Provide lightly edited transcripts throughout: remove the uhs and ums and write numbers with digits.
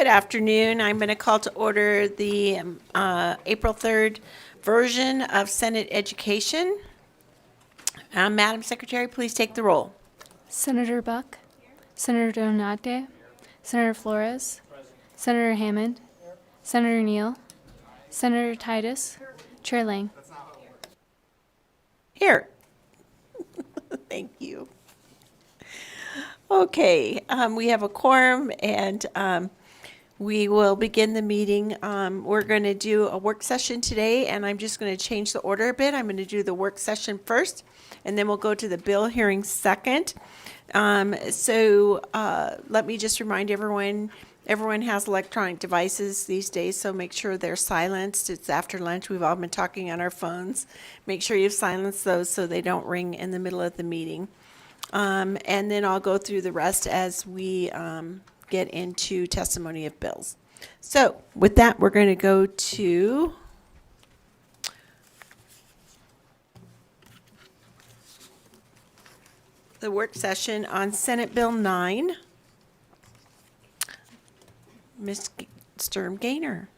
Good afternoon. I'm going to call to order the April 3rd version of Senate Education. Madam Secretary, please take the roll. Senator Buck, Senator Donate, Senator Flores, Senator Hammond, Senator Neal, Senator Titus, Chair Lang. Here. Thank you. Okay, we have a quorum and we will begin the meeting. We're going to do a work session today, and I'm just going to change the order a bit. I'm going to do the work session first, and then we'll go to the bill hearing second. Let me just remind everyone has electronic devices these days, so make sure they're silenced. It's after lunch. We've all been talking on our phones. Make sure you've silenced those so they don't ring in the middle of the meeting. And then I'll go through the rest as we get into testimony of bills. So with that, we're going to go to the work session on Senate Bill 9. Ms. Sturm Gaynor.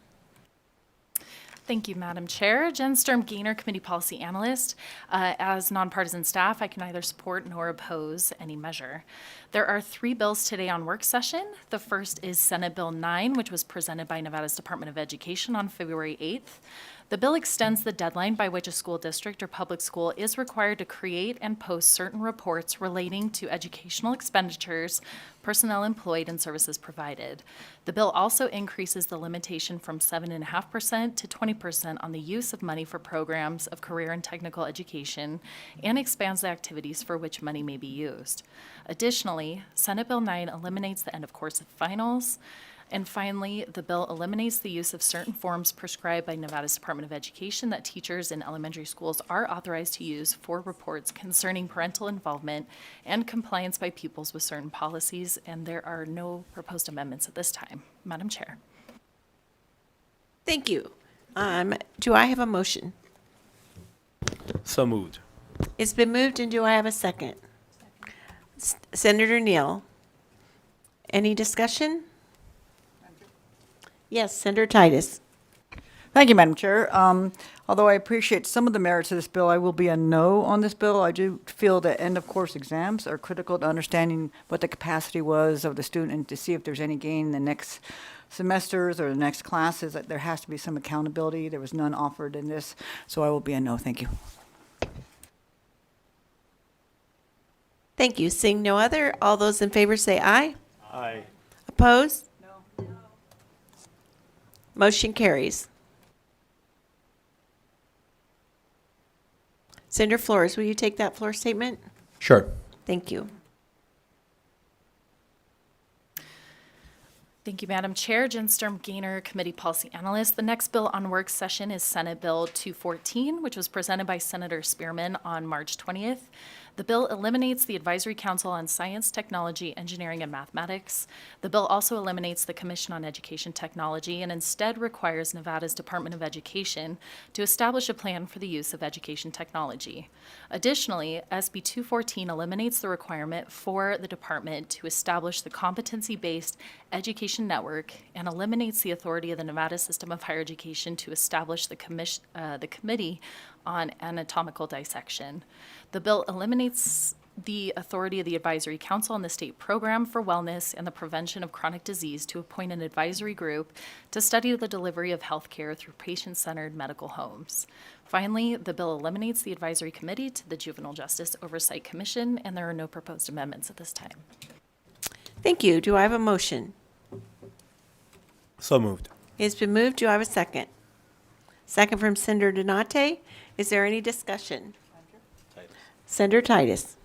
Thank you, Madam Chair. Jen Sturm Gaynor, Committee Policy Analyst. As nonpartisan staff, I can neither support nor oppose any measure. There are 3 bills today on work session. The first is Senate Bill 9, which was presented by Nevada's Department of Education on February 8th. The bill extends the deadline by which a school district or public school is required to create and post certain reports relating to educational expenditures, personnel employed, and services provided. The bill also increases the limitation from 7.5% to 20% on the use of money for programs of career and technical education and expands the activities for which money may be used. Additionally, Senate Bill 9 eliminates the end of course of finals. And finally, the bill eliminates the use of certain forms prescribed by Nevada's Department of Education that teachers in elementary schools are authorized to use for reports concerning parental involvement and compliance by pupils with certain policies, and there are no proposed amendments at this time. Madam Chair. Thank you. Do I have a motion? So moved. It's been moved, and do I have a second? Senator Neal. Any discussion? Yes, Senator Titus. Thank you, Madam Chair. Although I appreciate some of the merits of this bill, I will be a no on this bill. I do feel that end-of-course exams are critical to understanding what the capacity was of the student and to see if there's any gain in the next semesters or the next classes. That there has to be some accountability. There was none offered in this, so I will be a no. Thank you. Thank you. Seeing no other, all those in favor say aye. Aye. Opposed? Motion carries. Senator Flores, will you take that floor statement? Sure. Thank you. Thank you, Madam Chair. Jen Sturm Gaynor, Committee Policy Analyst. The next bill on work session is Senate Bill 214, which was presented by Senator Spearman on March 20th. The bill eliminates the Advisory Council on Science, Technology, Engineering, and Mathematics. The bill also eliminates the Commission on Education Technology and instead requires Nevada's Department of Education to establish a plan for the use of education technology. Additionally, SB 214 eliminates the requirement for the department to establish the competency-based education network and eliminates the authority of the Nevada System of Higher Education to establish the Committee on Anatomical Dissection. The bill eliminates the authority of the Advisory Council on the State Program for Wellness and the Prevention of Chronic Disease to appoint an advisory group to study the delivery of health care through patient-centered medical homes. Finally, the bill eliminates the advisory committee to the Juvenile Justice Oversight Commission, and there are no proposed amendments at this time. Thank you. Do I have a motion? So moved. It's been moved. Do I have a second? Second from Senator Donate. Is there any discussion? Senator Titus.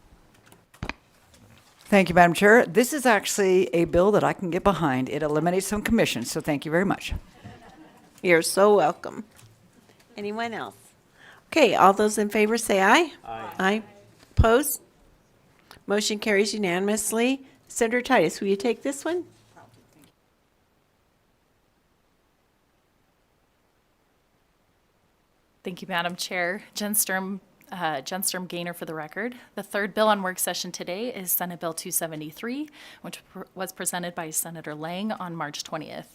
Thank you, Madam Chair. This is actually a bill that I can get behind. It eliminates some commissions, so thank you very much. You're so welcome. Anyone else? Okay, all those in favor say aye. Aye. Aye. Opposed? Motion carries unanimously. Senator Titus, will you take this one? Thank you, Madam Chair. Jen Sturm Jenstorm Gainer for the record. The third bill on work session today is Senate Bill 273, which was presented by Senator Lang on March 20th.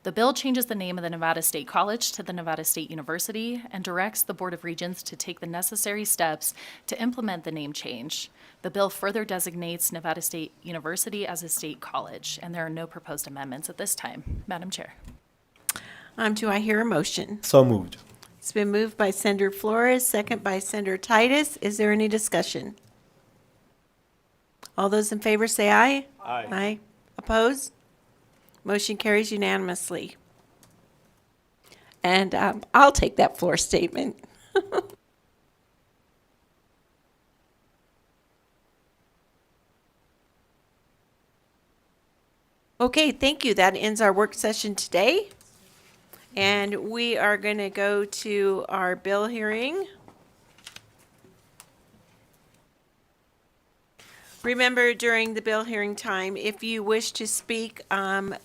The bill changes the name of the Nevada State College to the Nevada State University and directs the Board of Regents to take the necessary steps to implement the name change. The bill further designates Nevada State University as a state college, and there are no proposed amendments at this time. Madam Chair. Do I hear a motion? So moved. It's been moved by Senator Flores, second by Senator Titus. Is there any discussion? All those in favor say aye. Aye. Aye. Opposed? Motion carries unanimously. And I'll take that floor statement. Okay, thank you. That ends our work session today. And we are going to go to our bill hearing. Remember, during the bill hearing time, if you wish to speak on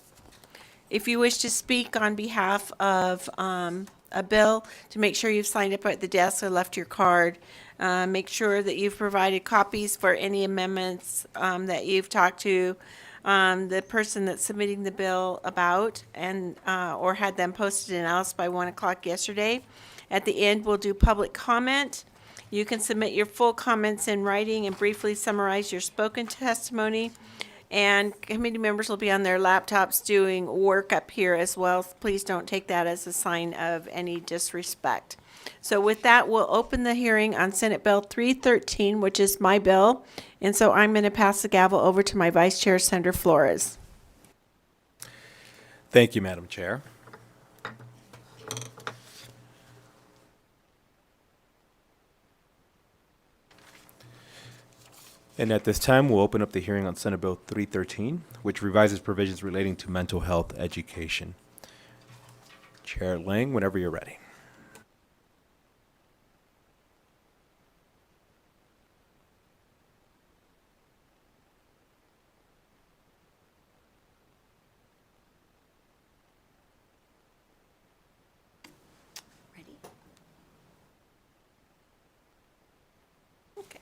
behalf of a bill, to make sure you've signed up at the desk or left your card. Make sure that you've provided copies for any amendments that you've talked to the person that's submitting the bill about, and or had them posted in Alice by 1 o'clock yesterday. At the end, we'll do public comment. You can submit your full comments in writing and briefly summarize your spoken testimony. And committee members will be on their laptops doing work up here as well. Please don't take that as a sign of any disrespect. So with that, we'll open the hearing on Senate Bill 313, which is my bill. And so I'm going to pass the gavel over to my Vice Chair, Senator Flores. Thank you, Madam Chair. And at this time, we'll open up the hearing on Senate Bill 313, which revises provisions relating to mental health education. Chair Lang, whenever you're ready. Ready? Okay.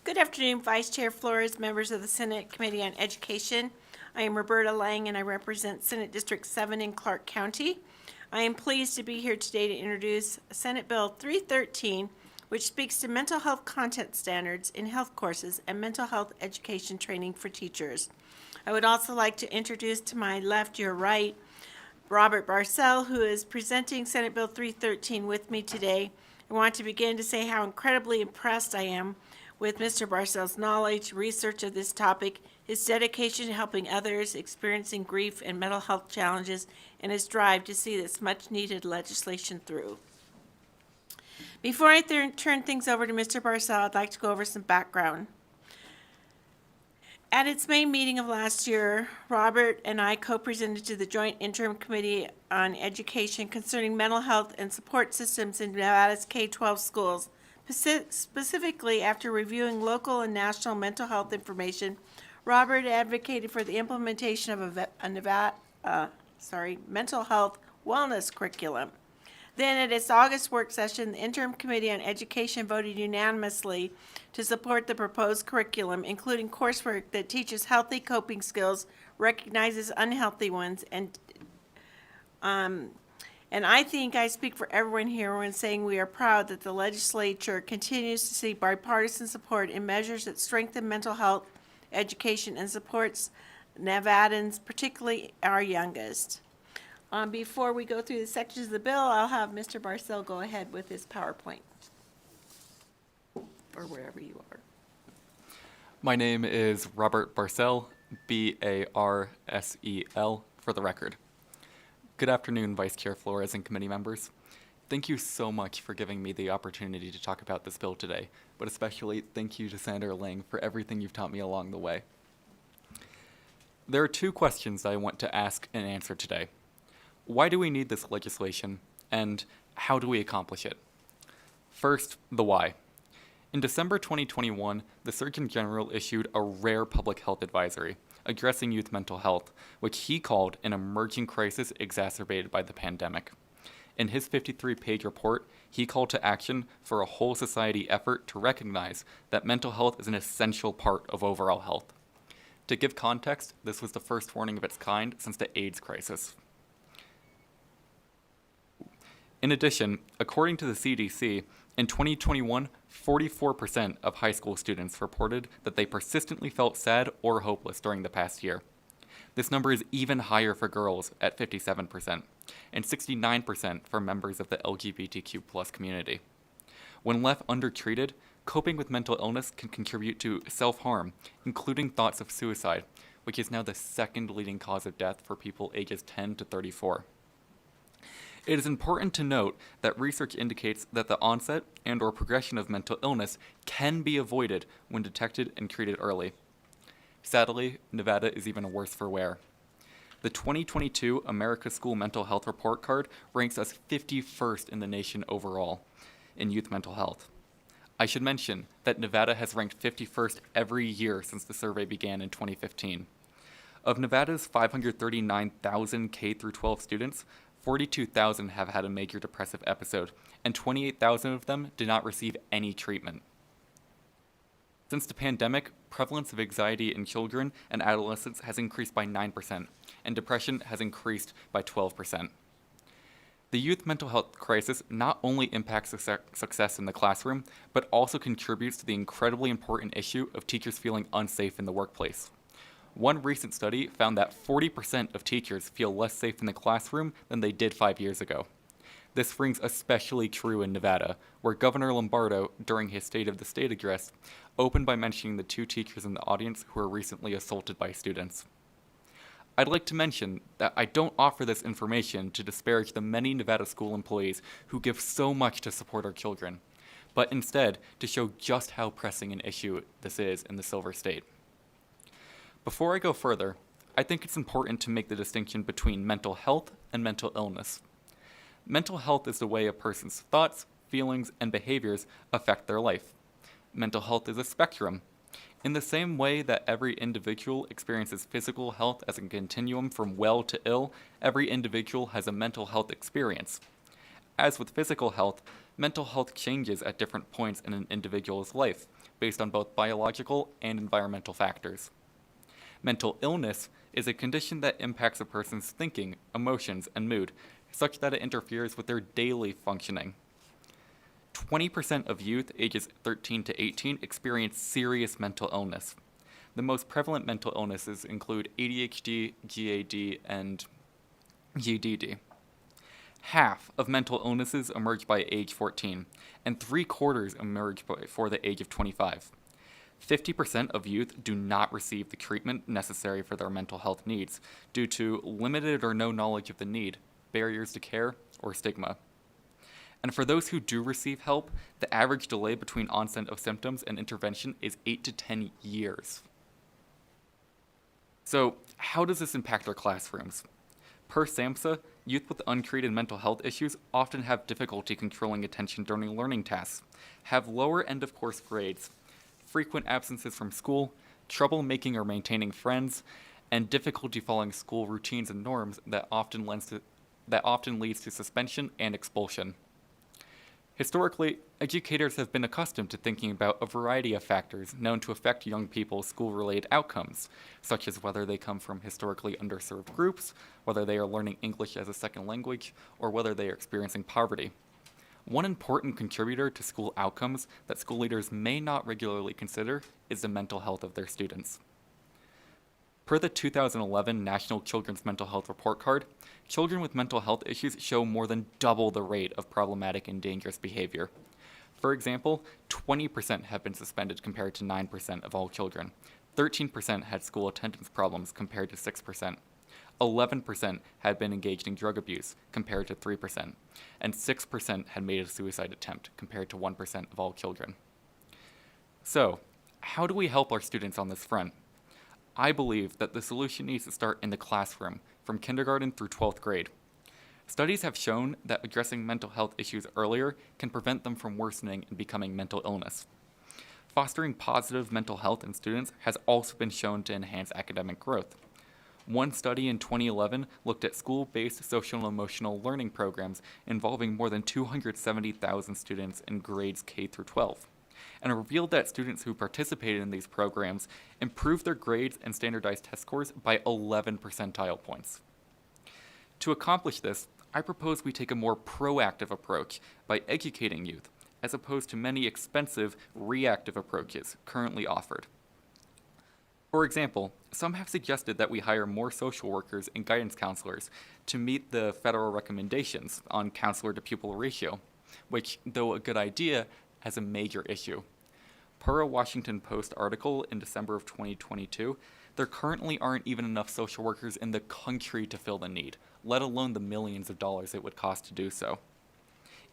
Good afternoon, Vice Chair Flores, members of the Senate Committee on Education. I am Roberta Lang, and I represent Senate District 7 in Clark County. I am pleased to be here today to introduce Senate Bill 313, which speaks to mental health content standards in health courses and mental health education training for teachers. I would also like to introduce to my left, your right, Robert Barcel, who is presenting Senate Bill 313 with me today. I want to begin to say how incredibly impressed I am with Mr. Barcel's knowledge, research of this topic, his dedication to helping others experiencing grief and mental health challenges, and his drive to see this much-needed legislation through. Before I turn things over to Mr. Barcel, I'd like to go over some background. At its main meeting of last year, Robert and I co-presented to the Joint Interim Committee on Education concerning mental health and support systems in Nevada's K-12 schools. Specifically, after reviewing local and national mental health information, Robert advocated for the implementation of a Nevada mental health wellness curriculum. Then at its August work session, the Interim Committee on Education voted unanimously to support the proposed curriculum, including coursework that teaches healthy coping skills, recognizes unhealthy ones, and I think I speak for everyone here when saying we are proud that the legislature continues to see bipartisan support in measures that strengthen mental health education and supports Nevadans, particularly our youngest. Before we go through the sections of the bill, I'll have Mr. Barcel go ahead with his PowerPoint, or wherever you are. My name is Robert Barcel, B-A-R-S-E-L, for the record. Good afternoon, Vice Chair Flores and committee members. Thank you so much for giving me the opportunity to talk about this bill today, but especially thank you to Senator Lang for everything you've taught me along the way. There are two questions I want to ask and answer today. Why do we need this legislation, and how do we accomplish it? First, the why. In December 2021, the Surgeon General issued a rare public health advisory addressing youth mental health, which he called an emerging crisis exacerbated by the pandemic. In his 53-page report, he called to action for a whole society effort to recognize that mental health is an essential part of overall health. To give context, this was the first warning of its kind since the AIDS crisis. In addition, according to the CDC, in 2021, 44% of high school students reported that they persistently felt sad or hopeless during the past year. This number is even higher for girls at 57%, and 69% for members of the LGBTQ+ community. When left undertreated, coping with mental illness can contribute to self-harm, including thoughts of suicide, which is now the second leading cause of death for people ages 10 to 34. It is important to note that research indicates that the onset and/or progression of mental illness can be avoided when detected and treated early. Sadly, Nevada is even worse for wear. The 2022 America School Mental Health Report Card ranks us 51st in the nation overall in youth mental health. I should mention that Nevada has ranked 51st every year since the survey began in 2015. Of Nevada's 539,000 K-12 students, 42,000 have had a major depressive episode, and 28,000 of them did not receive any treatment. Since the pandemic, prevalence of anxiety in children and adolescents has increased by 9%, and depression has increased by 12%. The youth mental health crisis not only impacts success in the classroom, but also contributes to the incredibly important issue of teachers feeling unsafe in the workplace. One recent study found that 40% of teachers feel less safe in the classroom than they did 5 years ago. This rings especially true in Nevada, where Governor Lombardo, during his State of the State address, opened by mentioning the 2 teachers in the audience who were recently assaulted by students. I'd like to mention that I don't offer this information to disparage the many Nevada school employees who give so much to support our children, but instead to show just how pressing an issue this is in the Silver State. Before I go further, I think it's important to make the distinction between mental health and mental illness. Mental health is the way a person's thoughts, feelings, and behaviors affect their life. Mental health is a spectrum. In the same way that every individual experiences physical health as a continuum from well to ill, every individual has a mental health experience. As with physical health, mental health changes at different points in an individual's life, based on both biological and environmental factors. Mental illness is a condition that impacts a person's thinking, emotions, and mood, such that it interferes with their daily functioning. 20% of youth ages 13 to 18 experience serious mental illness. The most prevalent mental illnesses include ADHD, GAD, and GDD. Half of mental illnesses emerge by age 14, and 3/4 emerge before the age of 25. 50% of youth do not receive the treatment necessary for their mental health needs due to limited or no knowledge of the need, barriers to care, or stigma. And for those who do receive help, the average delay between onset of symptoms and intervention is 8 to 10 years. So, how does this impact our classrooms? Per SAMHSA, youth with untreated mental health issues often have difficulty controlling attention during learning tasks, have lower end-of-course grades, frequent absences from school, trouble making or maintaining friends, and difficulty following school routines and norms that often leads to suspension and expulsion. Historically, educators have been accustomed to thinking about a variety of factors known to affect young people's school-related outcomes, such as whether they come from historically underserved groups, whether they are learning English as a second language, or whether they are experiencing poverty. One important contributor to school outcomes that school leaders may not regularly consider is the mental health of their students. Per the 2011 National Children's Mental Health Report Card, children with mental health issues show more than double the rate of problematic and dangerous behavior. For example, 20% have been suspended compared to 9% of all children. 13% had school attendance problems compared to 6%. 11% had been engaged in drug abuse compared to 3%. And 6% had made a suicide attempt compared to 1% of all children. So, how do we help our students on this front? I believe that the solution needs to start in the classroom, from kindergarten through 12th grade. Studies have shown that addressing mental health issues earlier can prevent them from worsening and becoming mental illness. Fostering positive mental health in students has also been shown to enhance academic growth. One study in 2011 looked at school-based social and emotional learning programs involving more than 270,000 students in grades K through 12, and revealed that students who participated in these programs improved their grades and standardized test scores by 11 percentile points. To accomplish this, I propose we take a more proactive approach by educating youth, as opposed to many expensive reactive approaches currently offered. For example, some have suggested that we hire more social workers and guidance counselors to meet the federal recommendations on counselor to pupil ratio, which, though a good idea, has a major issue. Per a Washington Post article in December of 2022, there currently aren't even enough social workers in the country to fill the need, let alone the millions of dollars it would cost to do so.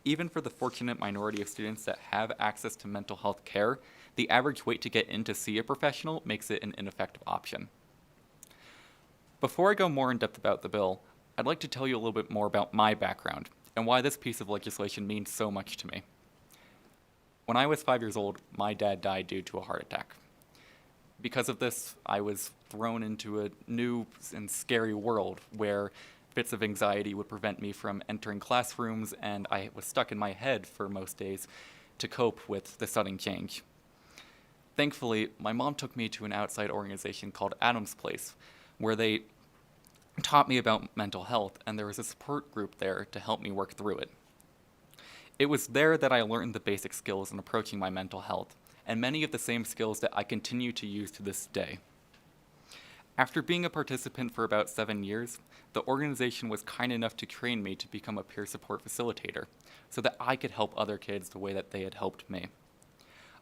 Even for the fortunate minority of students that have access to mental health care, the average wait to get in to see a professional makes it an ineffective option. Before I go more in depth about the bill, I'd like to tell you a little bit more about my background and why this piece of legislation means so much to me. When I was 5 years old, my dad died due to a heart attack. Because of this, I was thrown into a new and scary world where fits of anxiety would prevent me from entering classrooms, and I was stuck in my head for most days to cope with the sudden change. Thankfully, my mom took me to an outside organization called Adam's Place, where they taught me about mental health, and there was a support group there to help me work through it. It was there that I learned the basic skills in approaching my mental health, and many of the same skills that I continue to use to this day. After being a participant for about 7 years, the organization was kind enough to train me to become a peer support facilitator, so that I could help other kids the way that they had helped me.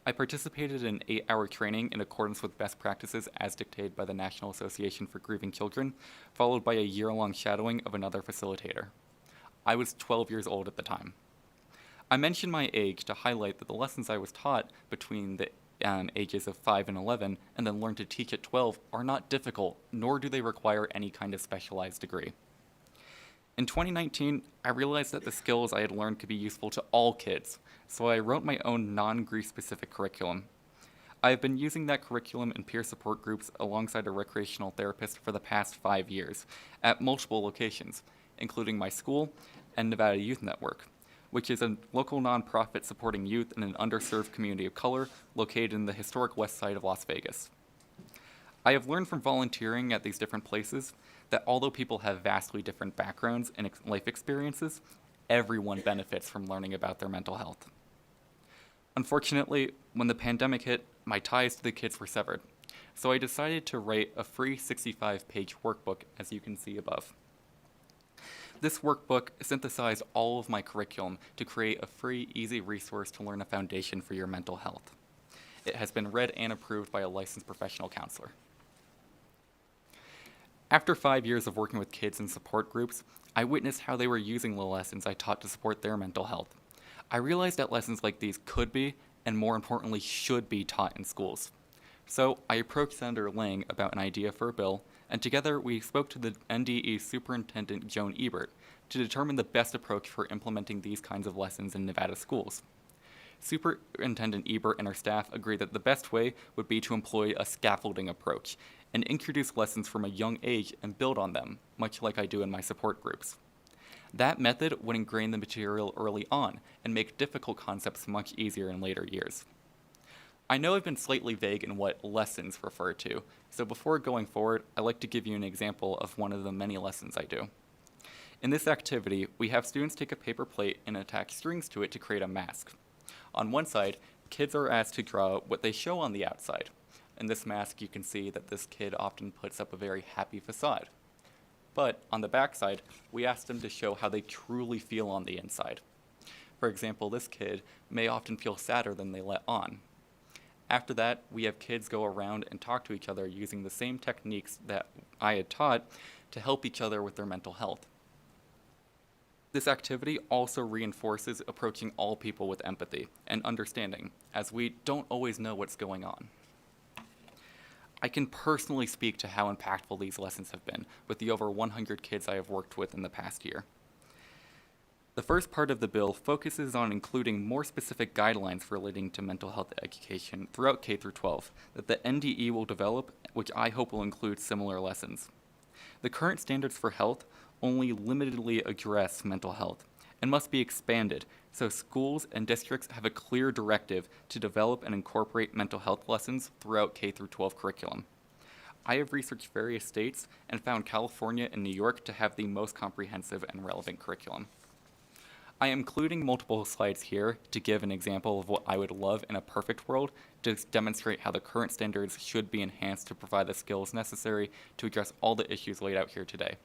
I participated in 8-hour training in accordance with best practices as dictated by the National Association for Grieving Children, followed by a year-long shadowing of another facilitator. I was 12 years old at the time. I mention my age to highlight that the lessons I was taught between the ages of 5 and 11 and then learned to teach at 12 are not difficult, nor do they require any kind of specialized degree. In 2019, I realized that the skills I had learned could be useful to all kids, so I wrote my own non-grief specific curriculum. I have been using that curriculum in peer support groups alongside a recreational therapist for the past 5 years, at multiple locations, including my school and Nevada Youth Network, which is a local nonprofit supporting youth in an underserved community of color located in the historic west side of Las Vegas. I have learned from volunteering at these different places that although people have vastly different backgrounds and life experiences, everyone benefits from learning about their mental health. Unfortunately, when the pandemic hit, my ties to the kids were severed, so I decided to write a free 65-page workbook, as you can see above. This workbook synthesized all of my curriculum to create a free, easy resource to learn a foundation for your mental health. It has been read and approved by a licensed professional counselor. After 5 years of working with kids in support groups, I witnessed how they were using the lessons I taught to support their mental health. I realized that lessons like these could be, and more importantly, should be taught in schools. So I approached Senator Lang about an idea for a bill, and together we spoke to the NDE Superintendent Joan Ebert to determine the best approach for implementing these kinds of lessons in Nevada schools. Superintendent Ebert and her staff agreed that the best way would be to employ a scaffolding approach and introduce lessons from a young age and build on them, much like I do in my support groups. That method would ingrain the material early on and make difficult concepts much easier in later years. I know I've been slightly vague in what lessons refer to, so before going forward, I'd like to give you an example of one of the many lessons I do. In this activity, we have students take a paper plate and attach strings to it to create a mask. On one side, kids are asked to draw what they show on the outside. In this mask, you can see that this kid often puts up a very happy facade. But on the back side, we ask them to show how they truly feel on the inside. For example, this kid may often feel sadder than they let on. After that, we have kids go around and talk to each other using the same techniques that I had taught to help each other with their mental health. This activity also reinforces approaching all people with empathy and understanding, as we don't always know what's going on. I can personally speak to how impactful these lessons have been with the over 100 kids I have worked with in the past year. The first part of the bill focuses on including more specific guidelines relating to mental health education throughout K through 12 that the NDE will develop, which I hope will include similar lessons. The current standards for health only limitedly address mental health and must be expanded so schools and districts have a clear directive to develop and incorporate mental health lessons throughout K-12 curriculum. I have researched various states and found California and New York to have the most comprehensive and relevant curriculum. I am including multiple slides here to give an example of what I would love in a perfect world to demonstrate how the current standards should be enhanced to provide the skills necessary to address all the issues laid out here today.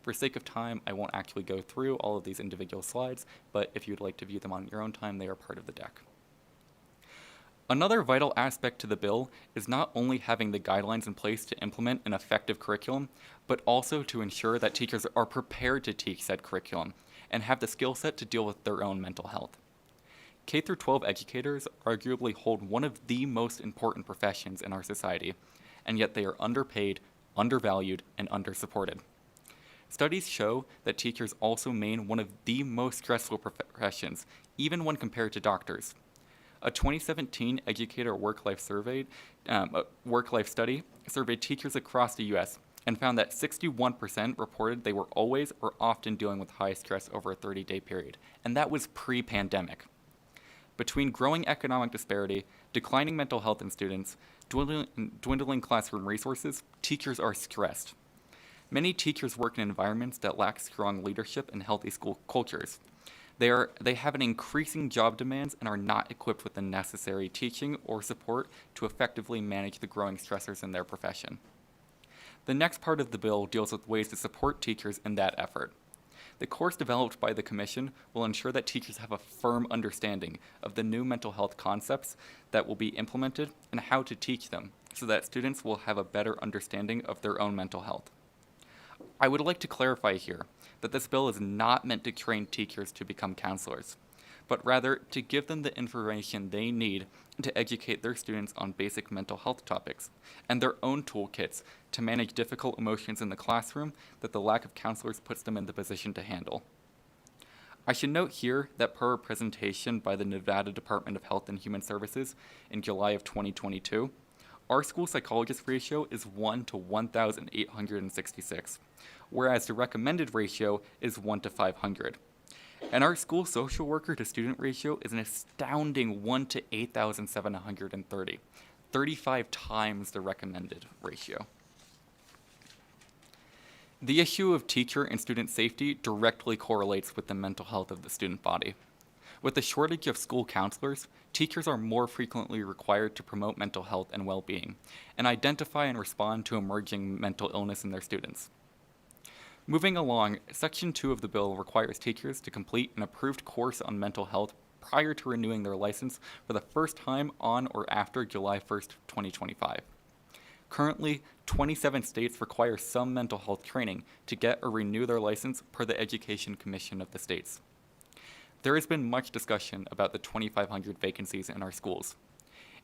For sake of time, I won't actually go through all of these individual slides, but if you'd like to view them on your own time, they are part of the deck. Another vital aspect to the bill is not only having the guidelines in place to implement an effective curriculum, but also to ensure that teachers are prepared to teach said curriculum and have the skill set to deal with their own mental health. K-12 educators arguably hold one of the most important professions in our society, and yet they are underpaid, undervalued, and undersupported. Studies show that teachers also remain one of the most stressful professions, even when compared to doctors. A 2017 educator work-life study surveyed teachers across the U.S. and found that 61% reported they were always or often dealing with high stress over a 30-day period, and that was pre-pandemic. Between growing economic disparity, declining mental health in students, dwindling classroom resources, teachers are stressed. Many teachers work in environments that lack strong leadership and healthy school cultures. They have an increasing job demands and are not equipped with the necessary teaching or support to effectively manage the growing stressors in their profession. The next part of the bill deals with ways to support teachers in that effort. The course developed by the Commission will ensure that teachers have a firm understanding of the new mental health concepts that will be implemented and how to teach them, so that students will have a better understanding of their own mental health. I would like to clarify here that this bill is not meant to train teachers to become counselors, but rather to give them the information they need to educate their students on basic mental health topics and their own toolkits to manage difficult emotions in the classroom that the lack of counselors puts them in the position to handle. I should note here that per a presentation by the Nevada Department of Health and Human Services in July of 2022, our school psychologist ratio is 1 to 1,866, whereas the recommended ratio is 1 to 500. And our school social worker to student ratio is an astounding 1 to 8,730, 35 times the recommended ratio. The issue of teacher and student safety directly correlates with the mental health of the student body. With the shortage of school counselors, teachers are more frequently required to promote mental health and well-being, and identify and respond to emerging mental illness in their students. Moving along, Section 2 of the bill requires teachers to complete an approved course on mental health prior to renewing their license for the first time on or after July 1st, 2025. Currently, 27 states require some mental health training to get or renew their license per the Education Commission of the states. There has been much discussion about the 2,500 vacancies in our schools.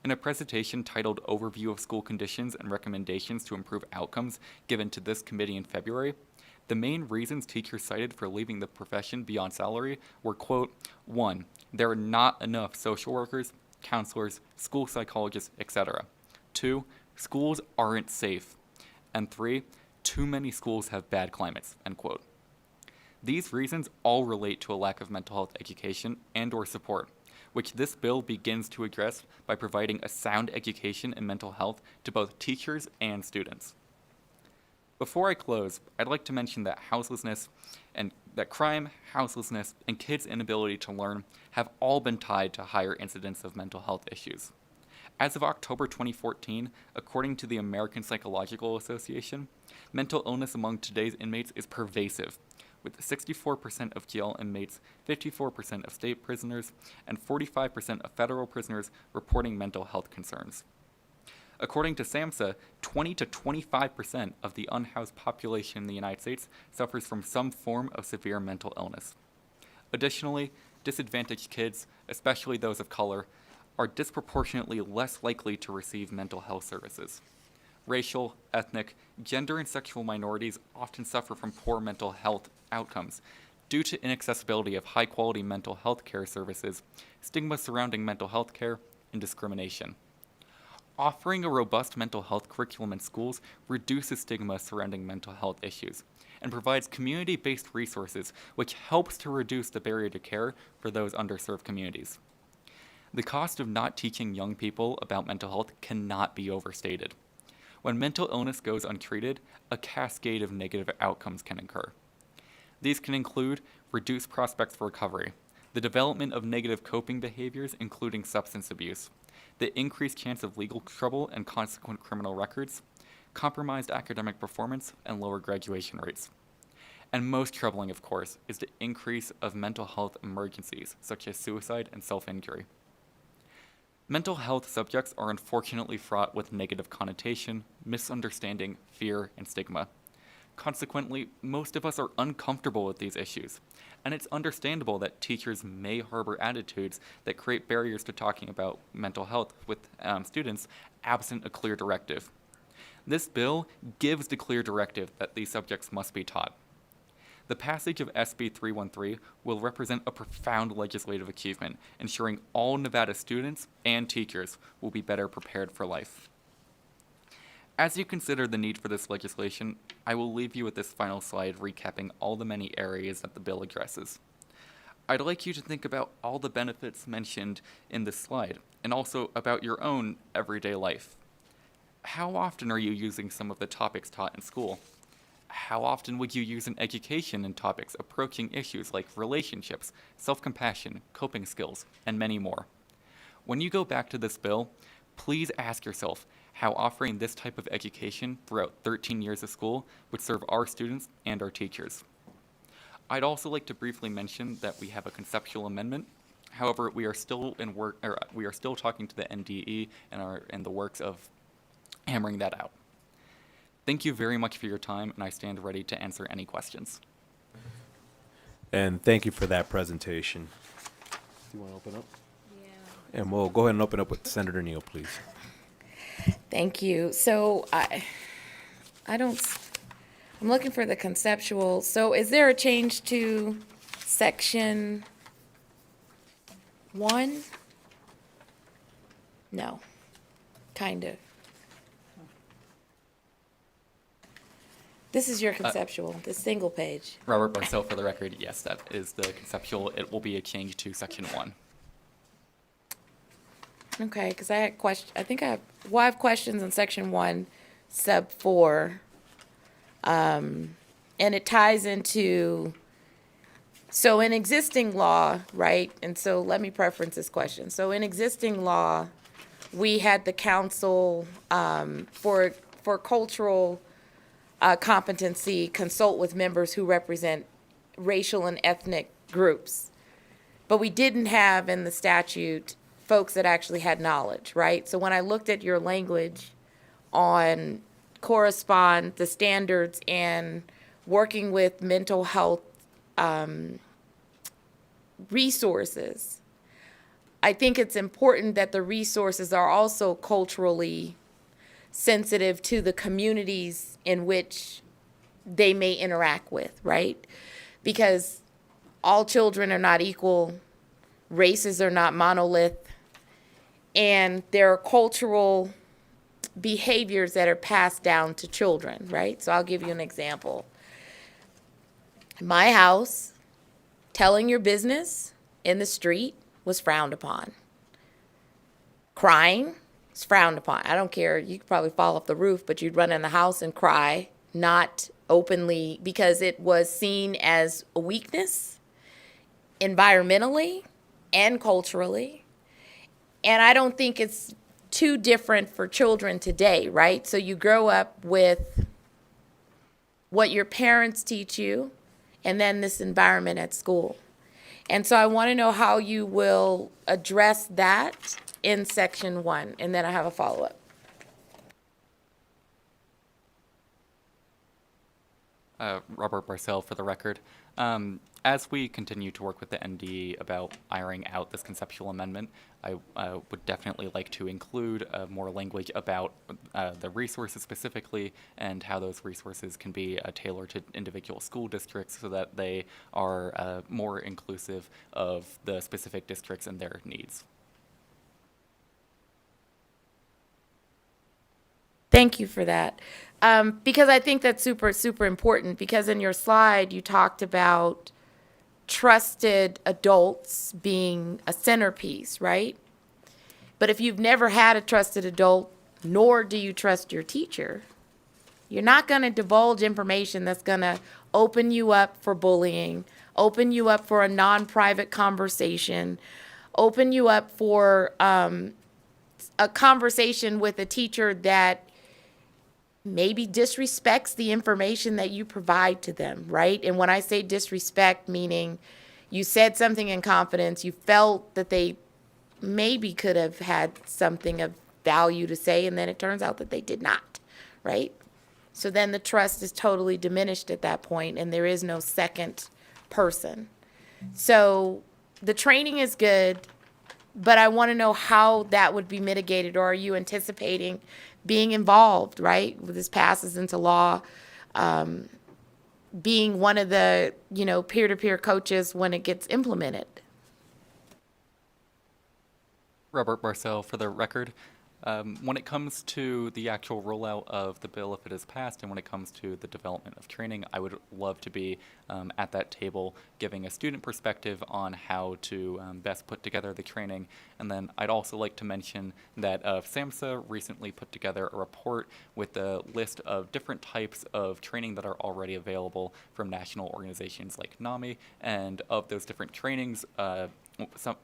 In a presentation titled Overview of School Conditions and Recommendations to Improve Outcomes given to this committee in February, the main reasons teachers cited for leaving the profession beyond salary were, quote, 1, there are not enough social workers, counselors, school psychologists, etc. 2, schools aren't safe. And 3, too many schools have bad climates, end quote. These reasons all relate to a lack of mental health education and/or support, which this bill begins to address by providing a sound education in mental health to both teachers and students. Before I close, I'd like to mention that crime, houselessness, and kids' inability to learn have all been tied to higher incidence of mental health issues. As of October 2014, according to the American Psychological Association, mental illness among today's inmates is pervasive, with 64% of jail inmates, 54% of state prisoners, and 45% of federal prisoners reporting mental health concerns. According to SAMHSA, 20 to 25% of the unhoused population in the United States suffers from some form of severe mental illness. Additionally, disadvantaged kids, especially those of color, are disproportionately less likely to receive mental health services. Racial, ethnic, gender, and sexual minorities often suffer from poor mental health outcomes due to inaccessibility of high-quality mental health care services, stigma surrounding mental health care, and discrimination. Offering a robust mental health curriculum in schools reduces stigma surrounding mental health issues and provides community-based resources which helps to reduce the barrier to care for those underserved communities. The cost of not teaching young people about mental health cannot be overstated. When mental illness goes untreated, a cascade of negative outcomes can occur. These can include reduced prospects for recovery, the development of negative coping behaviors, including substance abuse, the increased chance of legal trouble and consequent criminal records, compromised academic performance, and lower graduation rates. And most troubling, of course, is the increase of mental health emergencies, such as suicide and self-injury. Mental health subjects are unfortunately fraught with negative connotation, misunderstanding, fear, and stigma. Consequently, most of us are uncomfortable with these issues, and it's understandable that teachers may harbor attitudes that create barriers to talking about mental health with students absent a clear directive. This bill gives the clear directive that these subjects must be taught. The passage of SB 313 will represent a profound legislative achievement, ensuring all Nevada students and teachers will be better prepared for life. As you consider the need for this legislation, I will leave you with this final slide recapping all the many areas that the bill addresses. I'd like you to think about all the benefits mentioned in this slide, and also about your own everyday life. How often are you using some of the topics taught in school? How often would you use an education in topics approaching issues like relationships, self-compassion, coping skills, and many more? When you go back to this bill, please ask yourself how offering this type of education throughout 13 years of school would serve our students and our teachers. I'd also like to briefly mention that we have a conceptual amendment. However, we are still talking to the NDE and are in the works of hammering that out. Thank you very much for your time, and I stand ready to answer any questions. And thank you for that presentation. Do you want to open up? Yeah. And we'll go ahead and open up with Senator Neal, please. Thank you. So I'm looking for the conceptual. So is there a change to section 1? No, kind of. This is your conceptual, the single page. Robert Barcel, for the record, yes, that is the conceptual. It will be a change to section 1. Okay, because I had I have questions in section 1, sub 4. And it ties into, so in existing law, right? And so let me preference this question. So in existing law, we had the council for cultural competency consult with members who represent racial and ethnic groups. But we didn't have in the statute folks that actually had knowledge, right? So when I looked at your language on correspond the standards and working with mental health resources, I think it's important that the resources are also culturally sensitive to the communities in which they may interact with, right? Because all children are not equal, races are not monolith, and there are cultural behaviors that are passed down to children, right? So I'll give you an example. In my house, telling your business in the street was frowned upon. Crying was frowned upon. I don't care, you could probably fall off the roof, but you'd run in the house and cry, not openly, because it was seen as a weakness environmentally and culturally. And I don't think it's too different for children today, right? So you grow up with what your parents teach you and then this environment at school. And so I want to know how you will address that in section 1, and then I have a follow-up. Robert Barcel, for the record. As we continue to work with the NDE about ironing out this conceptual amendment, I would definitely like to include more language about the resources specifically and how those resources can be tailored to individual school districts so that they are more inclusive of the specific districts and their needs. Thank you for that. Because I think that's super, super important, because in your slide, you talked about trusted adults being a centerpiece, right? But if you've never had a trusted adult, nor do you trust your teacher, you're not going to divulge information that's going to open you up for bullying, open you up for a non-private conversation, open you up for a conversation with a teacher that maybe disrespects the information that you provide to them, right? And when I say disrespect, meaning you said something in confidence, you felt that they maybe could have had something of value to say, and then it turns out that they did not, right? So then the trust is totally diminished at that point, and there is no second person. So the training is good, but I want to know how that would be mitigated, or are you anticipating being involved, right? When this passes into law, being one of the, peer-to-peer coaches when it gets implemented. Robert Barcel for the record. When it comes to the actual rollout of the bill, if it is passed, and when it comes to the development of training, I would love to be at that table giving a student perspective on how to best put together the training. And then I'd also like to mention that SAMHSA recently put together a report with a list of different types of training that are already available from national organizations like NAMI, and of those different trainings, some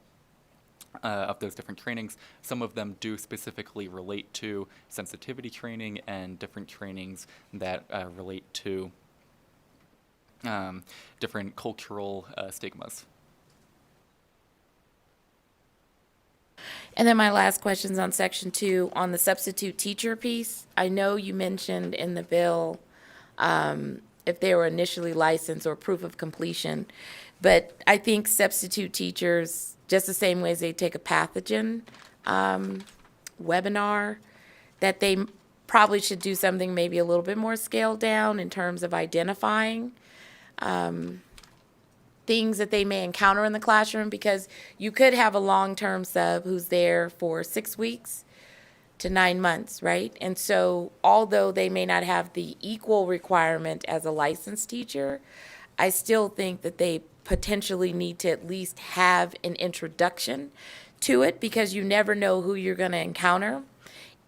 of them do specifically relate to sensitivity training and different trainings that relate to different cultural stigmas. And then my last question's on section 2 on the substitute teacher piece. I know you mentioned in the bill if they were initially licensed or proof of completion, but I think substitute teachers, just the same way as they take a pathogen webinar, that they probably should do something maybe a little bit more scaled down in terms of identifying things that they may encounter in the classroom, because you could have a long-term sub who's there for 6 weeks to 9 months, right? And so although they may not have the equal requirement as a licensed teacher, I still think that they potentially need to at least have an introduction to it, because you never know who you're going to encounter.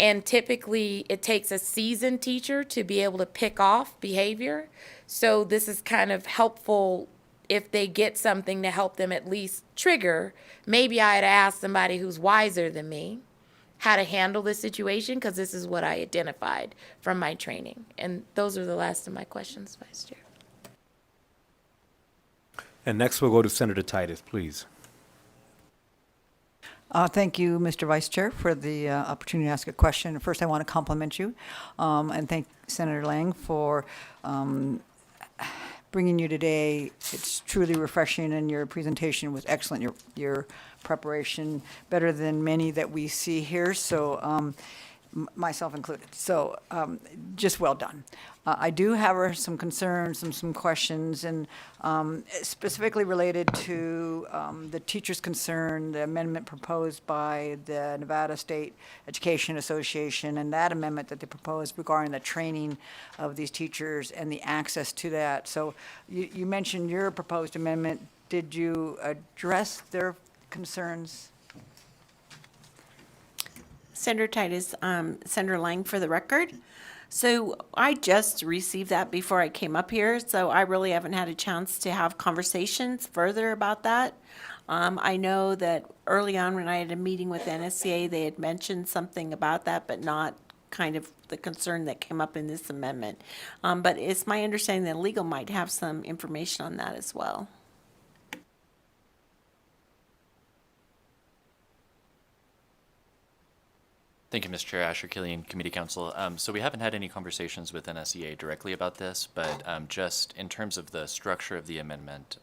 And typically it takes a seasoned teacher to be able to pick off behavior. So this is kind of helpful if they get something to help them at least trigger. Maybe I had asked somebody who's wiser than me how to handle this situation, because this is what I identified from my training. And those are the last of my questions, Vice Chair. And next we'll go to Senator Titus, please. Thank you, Mr. Vice Chair, for the opportunity to ask a question. First, I want to compliment you and thank Senator Lang for bringing you today. It's truly refreshing, and your presentation was excellent. Your preparation better than many that we see here, so myself included. So just well done. I do have some concerns and some questions, and specifically related to the teachers' concern, the amendment proposed by the Nevada State Education Association, and that amendment that they proposed regarding the training of these teachers and the access to that. So you mentioned your proposed amendment. Did you address their concerns? Senator Titus, Senator Lang for the record. So I just received that before I came up here, so I really haven't had a chance to have conversations further about that. I know that early on when I had a meeting with NSCA, they had mentioned something about that, but not kind of the concern that came up in this amendment. But it's my understanding that legal might have some information on that as well. Thank you, Mr. Chair. Asher Killian, Committee Counsel. So we haven't had any conversations with NSEA directly about this, but just in terms of the structure of the amendment,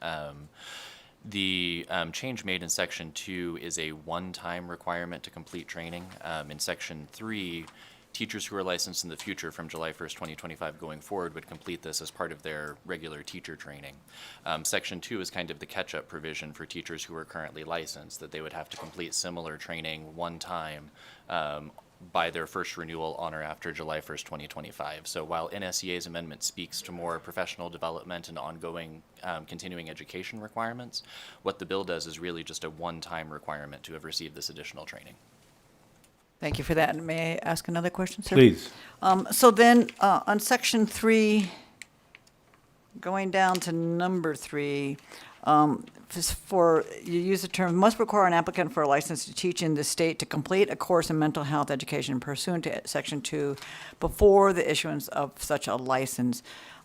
the change made in Section 2 is a one-time requirement to complete training. In Section 3, teachers who are licensed in the future from July 1st, 2025 going forward would complete this as part of their regular teacher training. Section 2 is kind of the catch-up provision for teachers who are currently licensed, that they would have to complete similar training one time by their first renewal on or after July 1st, 2025. So while NSEA's amendment speaks to more professional development and ongoing continuing education requirements, what the bill does is really just a one-time requirement to have received this additional training. Thank you for that. And may I ask another question, sir? Please. So then, on section 3, going down to number 3, you use the term, must require an applicant for a license to teach in the state to complete a course in mental health education pursuant to section 2 before the issuance of such a license.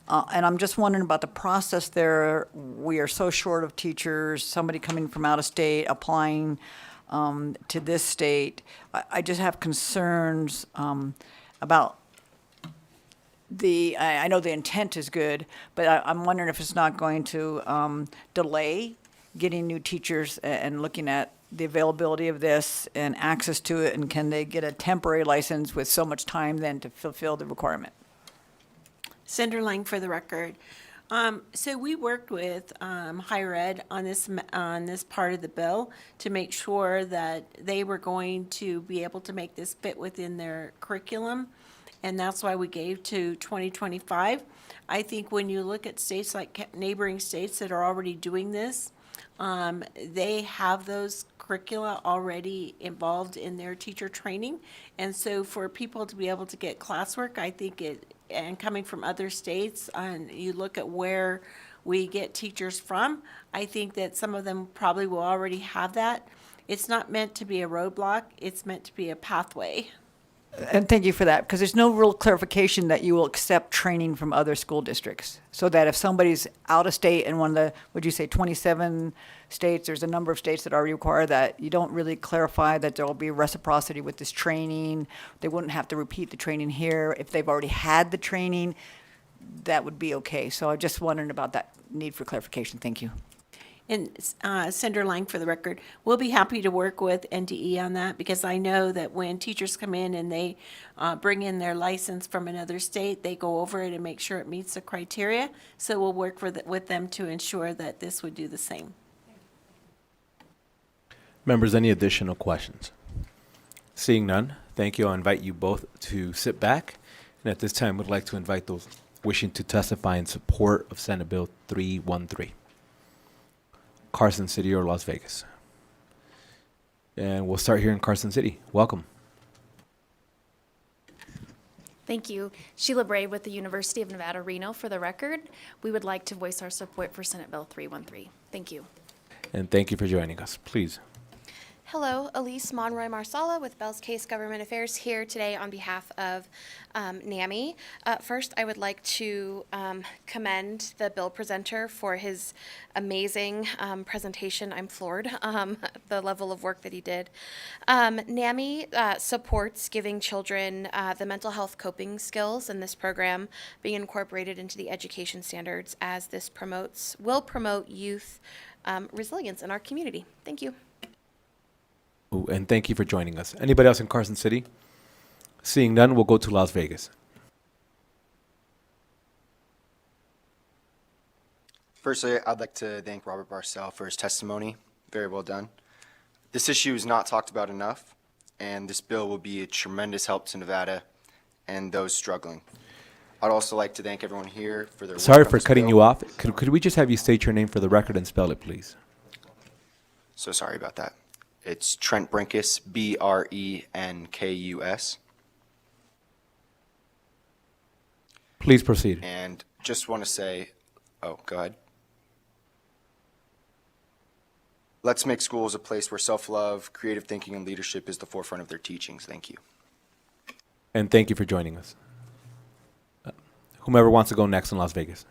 And I'm just wondering about the process there. We are so short of teachers, somebody coming from out of state applying to this state. I just have concerns about I know the intent is good, but I'm wondering if it's not going to delay getting new teachers and looking at the availability of this and access to it, and can they get a temporary license with so much time then to fulfill the requirement? Senator Lang for the record. So we worked with higher ed on this part of the bill to make sure that they were going to be able to make this fit within their curriculum, and that's why we gave to 2025. I think when you look at states like neighboring states that are already doing this, they have those curricula already involved in their teacher training, and so for people to be able to get classwork, I think and coming from other states, and you look at where we get teachers from, I think that some of them probably will already have that. It's not meant to be a roadblock, it's meant to be a pathway. And thank you for that, because there's no real clarification that you will accept training from other school districts. So that if somebody's out of state in one of the, would you say 27 states, there's a number of states that already require that, you don't really clarify that there will be reciprocity with this training. They wouldn't have to repeat the training here. If they've already had the training, that would be okay. So I'm just wondering about that need for clarification. Thank you. And Senator Lang, for the record, we'll be happy to work with NDE on that, because I know that when teachers come in and they bring in their license from another state, they go over it and make sure it meets the criteria. So we'll work with them to ensure that this would do the same. Members, any additional questions? Seeing none, thank you. I'll invite you both to sit back. And at this time, would like to invite those wishing to testify in support of Senate Bill 313. Carson City or Las Vegas. And we'll start here in Carson City. Welcome. Thank you. Sheila Bray with the University of Nevada, Reno. For the record, we would like to voice our support for Senate Bill 313. Thank you. And thank you for joining us. Please. Hello, Elise Monroy Marsala with Bell's Case Government Affairs here today on behalf of NAMI. First, I would like to commend the bill presenter for his amazing presentation. I'm floored, the level of work that he did. NAMI supports giving children the mental health coping skills, and this program being incorporated into the education standards, as this will promote youth resilience in our community. Thank you. Ooh, and thank you for joining us. Anybody else in Carson City? Seeing none, we'll go to Las Vegas. Firstly, I'd like to thank Robert Barcel for his testimony. Very well done. This issue is not talked about enough, and this bill will be a tremendous help to Nevada and those struggling. I'd also like to thank everyone here for their work Sorry on for this cutting bill. you off. Could we just have you state your name for the record and spell it, please? So sorry about that. It's Trent Brinkus, Brenkus. Please proceed. And just want to say, oh, go ahead. Let's make schools a place where self-love, creative thinking, and leadership is the forefront of their teachings. Thank you. And thank you for joining us. Whomever wants to go next in Las Vegas.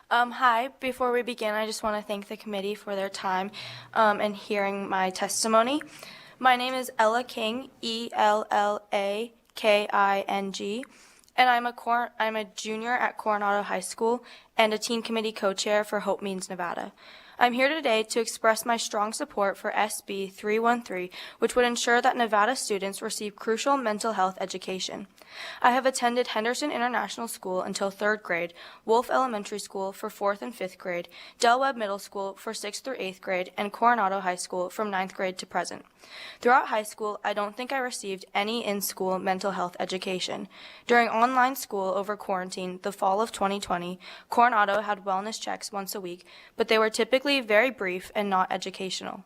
Hi, before we begin, I just want to thank the committee for their time and hearing my testimony. My name is Ella King, Ellaking, and I'm a junior at Coronado High School and a teen committee co-chair for Hope Means Nevada. I'm here today to express my strong support for SB 313, which would ensure that Nevada students receive crucial mental health education. I have attended Henderson International School until 3rd grade, Wolf Elementary School for 4th and 5th grade, Del Webb Middle School for 6th through 8th grade, and Coronado High School from 9th grade to present. Throughout high school, I don't think I received any in-school mental health education. During online school over quarantine, the fall of 2020, Coronado had wellness checks once a week, but they were typically very brief and not educational.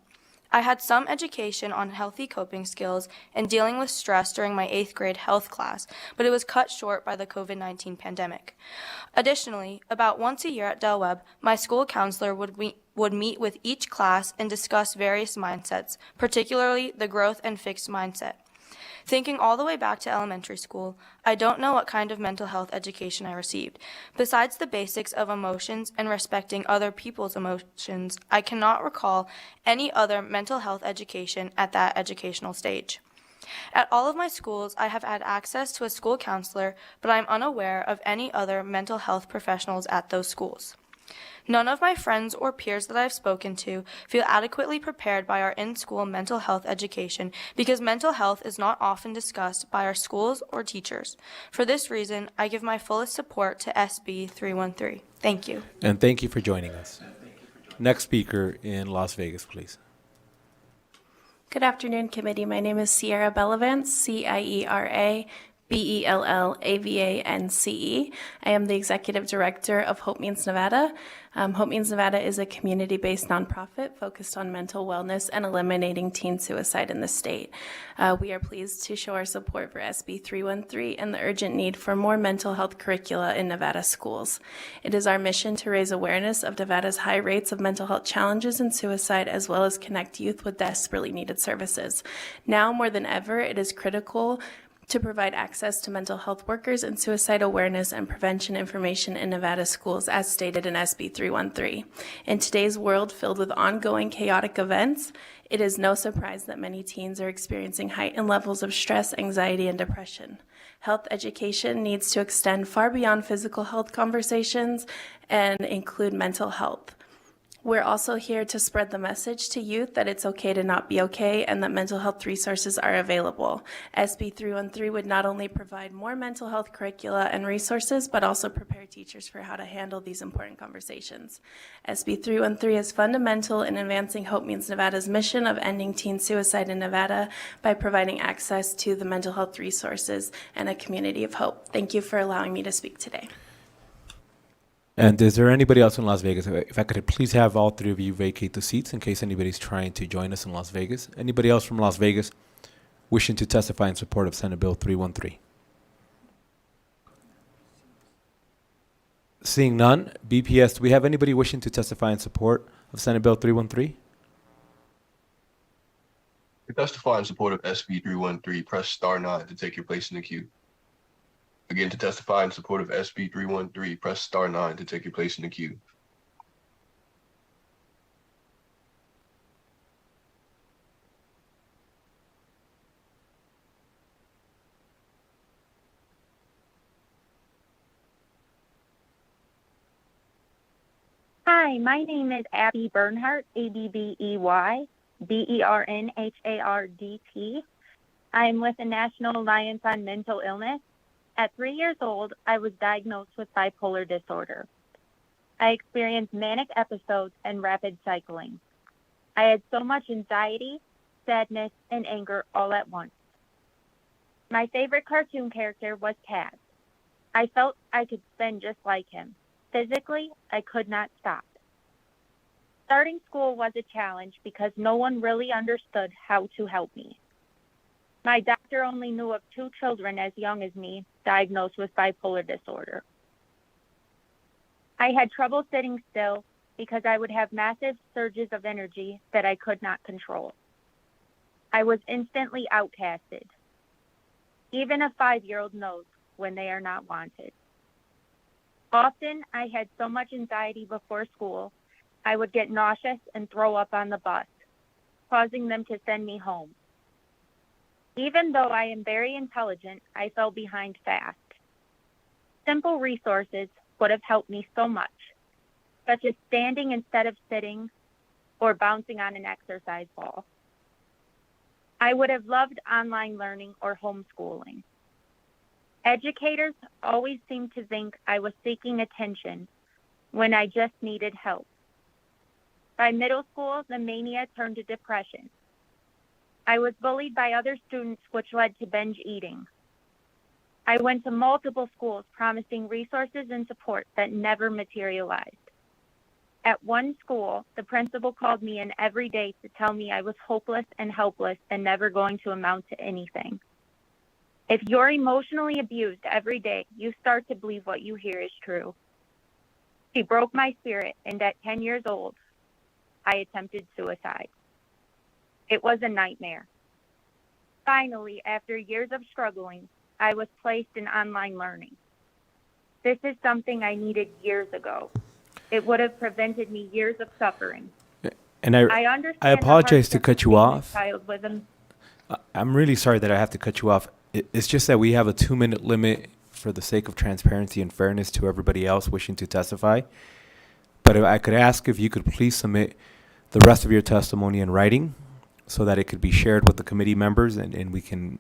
I had some education on healthy coping skills and dealing with stress during my 8th grade health class, but it was cut short by the COVID-19 pandemic. Additionally, about once a year at Del Webb, my school counselor would meet with each class and discuss various mindsets, particularly the growth and fixed mindset. Thinking all the way back to elementary school, I don't know what kind of mental health education I received. Besides the basics of emotions and respecting other people's emotions, I cannot recall any other mental health education at that educational stage. At all of my schools, I have had access to a school counselor, but I am unaware of any other mental health professionals at those schools. None of my friends or peers that I've spoken to feel adequately prepared by our in-school mental health education because mental health is not often discussed by our schools or teachers. For this reason, I give my fullest support to SB 313. Thank you. And thank you for joining us. Next speaker in Las Vegas, please. Good afternoon, committee. My name is Sierra Bellavance, Ciera Bellavance. I am the Executive Director of Hope Means Nevada. Hope Means Nevada is a community-based nonprofit focused on mental wellness and eliminating teen suicide in the state. We are pleased to show our support for SB 313 and the urgent need for more mental health curricula in Nevada schools. It is our mission to raise awareness of Nevada's high rates of mental health challenges and suicide, as well as connect youth with desperately needed services. Now more than ever, it is critical to provide access to mental health workers and suicide awareness and prevention information in Nevada schools, as stated in SB 313. In today's world filled with ongoing chaotic events, it is no surprise that many teens are experiencing heightened levels of stress, anxiety, and depression. Health education needs to extend far beyond physical health conversations and include mental health. We're also here to spread the message to youth that it's okay to not be okay and that mental health resources are available. SB 313 would not only provide more mental health curricula and resources, but also prepare teachers for how to handle these important conversations. SB 313 is fundamental in advancing Hope Means Nevada's mission of ending teen suicide in Nevada by providing access to the mental health resources and a community of hope. Thank you for allowing me to speak today. And is there anybody else in Las Vegas? If I could please have all three of you vacate the seats in case anybody's trying to join us in Las Vegas. Anybody else from Las Vegas wishing to testify in support of Senate Bill 313? Seeing none, BPS, do we have anybody wishing to testify in support of Senate Bill 313? To testify in support of SB 313, press star 9 to take your place in the queue. Again, to testify in support of SB 313, press star 9 to take your place in the queue. Hi, my name is Abby Bernhardt, Abbey, Bernhardt. I'm with the National Alliance on Mental Illness. At 3 years old, I was diagnosed with bipolar disorder. I experienced manic episodes and rapid cycling. I had so much anxiety, sadness, and anger all at once. My favorite cartoon character was Taz. I felt I could spin just like him. Physically, I could not stop. Starting school was a challenge because no one really understood how to help me. My doctor only knew of 2 children as young as me diagnosed with bipolar disorder. I had trouble sitting still because I would have massive surges of energy that I could not control. I was instantly outcasted. Even a 5-year-old knows when they are not wanted. Often I had so much anxiety before school, I would get nauseous and throw up on the bus, causing them to send me home. Even though I am very intelligent, I fell behind fast. Simple resources would have helped me so much, such as standing instead of sitting, or bouncing on an exercise ball. I would have loved online learning or homeschooling. Educators always seemed to think I was seeking attention when I just needed help. By middle school, the mania turned to depression. I was bullied by other students, which led to binge eating. I went to multiple schools promising resources and support that never materialized. At one school, the principal called me in every day to tell me I was hopeless and helpless and never going to amount to anything. If you're emotionally abused every day, you start to believe what you hear is true. She broke my spirit, and at 10 years old, I attempted suicide. It was a nightmare. Finally, after years of struggling, I was placed in online learning. This is something I needed years ago. It would have prevented me years of suffering. And I understand apologize the to cut you being a off. child with a I'm really sorry that I have to cut you off. It's just that we have a 2-minute limit for the sake of transparency and fairness to everybody else wishing to testify. But if I could ask if you could please submit the rest of your testimony in writing so that it could be shared with the committee members and we can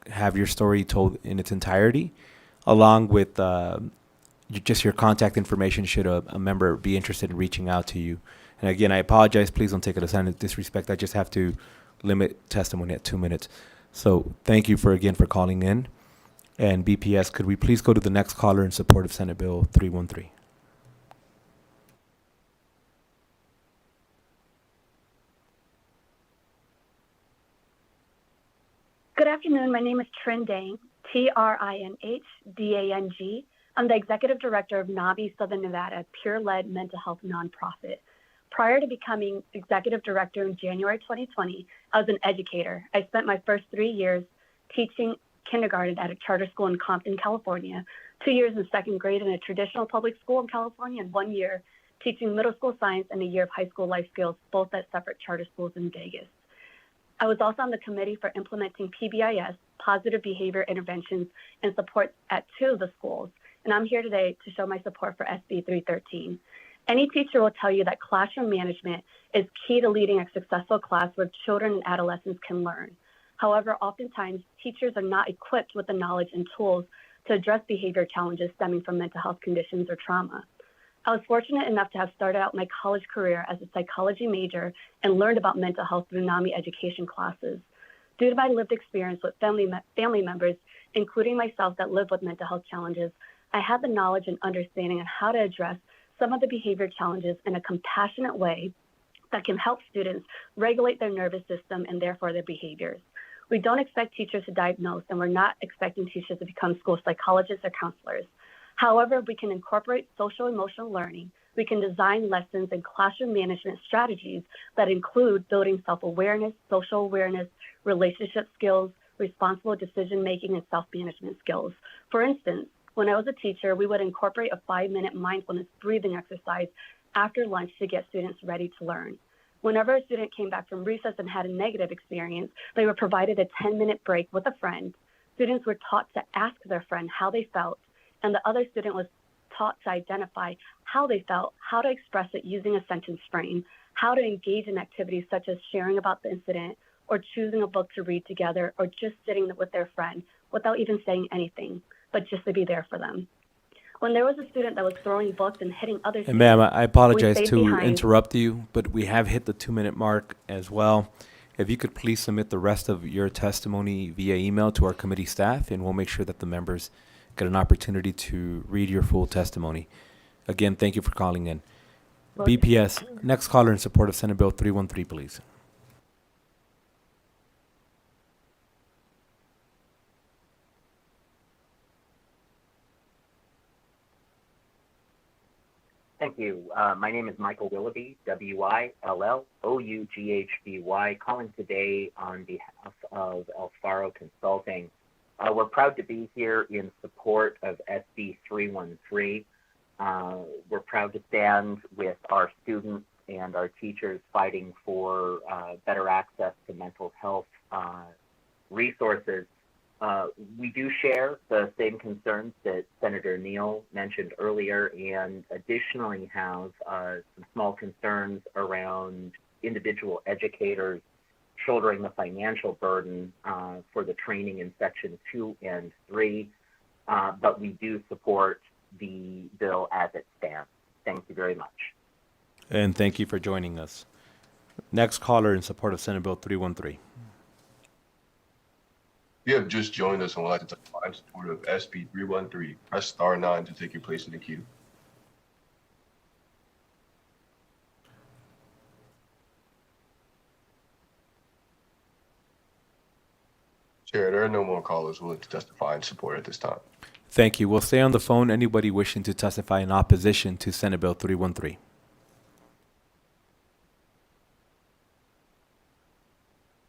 have your story told in its entirety, along with just your contact information should a member be interested in reaching out to you. And again, I apologize. Please don't take it as any disrespect. I just have to limit testimony at 2 minutes. So thank you for calling in. And BPS, could we please go to the next caller in support of Senate Bill 313? Good afternoon. My name is Trin Dang, TRINHDANG. I'm the Executive Director of NABI Southern Nevada, peer-led mental health nonprofit. Prior to becoming Executive Director in January 2020, I was an educator. I spent my first 3 years teaching kindergarten at a charter school in Compton, California, 2 years in second grade in a traditional public school in California, and 1 year teaching middle school science and a year of high school life skills, both at separate charter schools in Vegas. I was also on the committee for implementing PBIS, positive behavior interventions, and support at 2 of the schools. And I'm here today to show my support for SB 313. Any teacher will tell you that classroom management is key to leading a successful class where children and adolescents can learn. However, oftentimes, teachers are not equipped with the knowledge and tools to address behavior challenges stemming from mental health conditions or trauma. I was fortunate enough to have started out my college career as a psychology major and learned about mental health through NAMI education classes. Due to my lived experience with family members, including myself that live with mental health challenges, I had the knowledge and understanding on how to address some of the behavior challenges in a compassionate way that can help students regulate their nervous system and therefore their behaviors. We don't expect teachers to diagnose, and we're not expecting teachers to become school psychologists or counselors. However, we can incorporate social emotional learning. We can design lessons and classroom management strategies that include building self-awareness, social awareness, relationship skills, responsible decision-making, and self-management skills. For instance, when I was a teacher, we would incorporate a 5-minute mindfulness breathing exercise after lunch to get students ready to learn. Whenever a student came back from recess and had a negative experience, they were provided a 10-minute break with a friend. Students were taught to ask their friend how they felt, and the other student was taught to identify how they felt, how to express it using a sentence frame, how to engage in activities such as sharing about the incident, or choosing a book to read together, or just sitting with their friend without even saying anything, but just to be there for them. When there was a student that was throwing books and hitting other students, And ma'am, I apologize we stayed to behind. interrupt you, but we have hit the 2-minute mark as well. If you could please submit the rest of your testimony via email to our committee staff, and we'll make sure that the members get an opportunity to read your full testimony. Again, thank you for calling in. BPS, next caller in support of Senate Bill 313, please. Thank you. My name is Michael Willoughby, WILLOUGHBY, calling today on behalf of Alfaro Consulting. We're proud to be here in support of SB 313. We're proud to stand with our students and our teachers fighting for better access to mental health resources We do share the same concerns that Senator Neal mentioned earlier, and additionally have some small concerns around individual educators shouldering the financial burden for the training in Section 2 and 3, but we do support the bill as it stands. Thank you very much. And thank you for joining us. Next caller in support of Senate Bill 313. If you have just joined us and would like to testify in support of SB 313, press star 9 to take your place in the queue. Chair, there are no more callers willing to testify in support at this time. Thank you. We'll stay on the phone. Anybody wishing to testify in opposition to Senate Bill 313?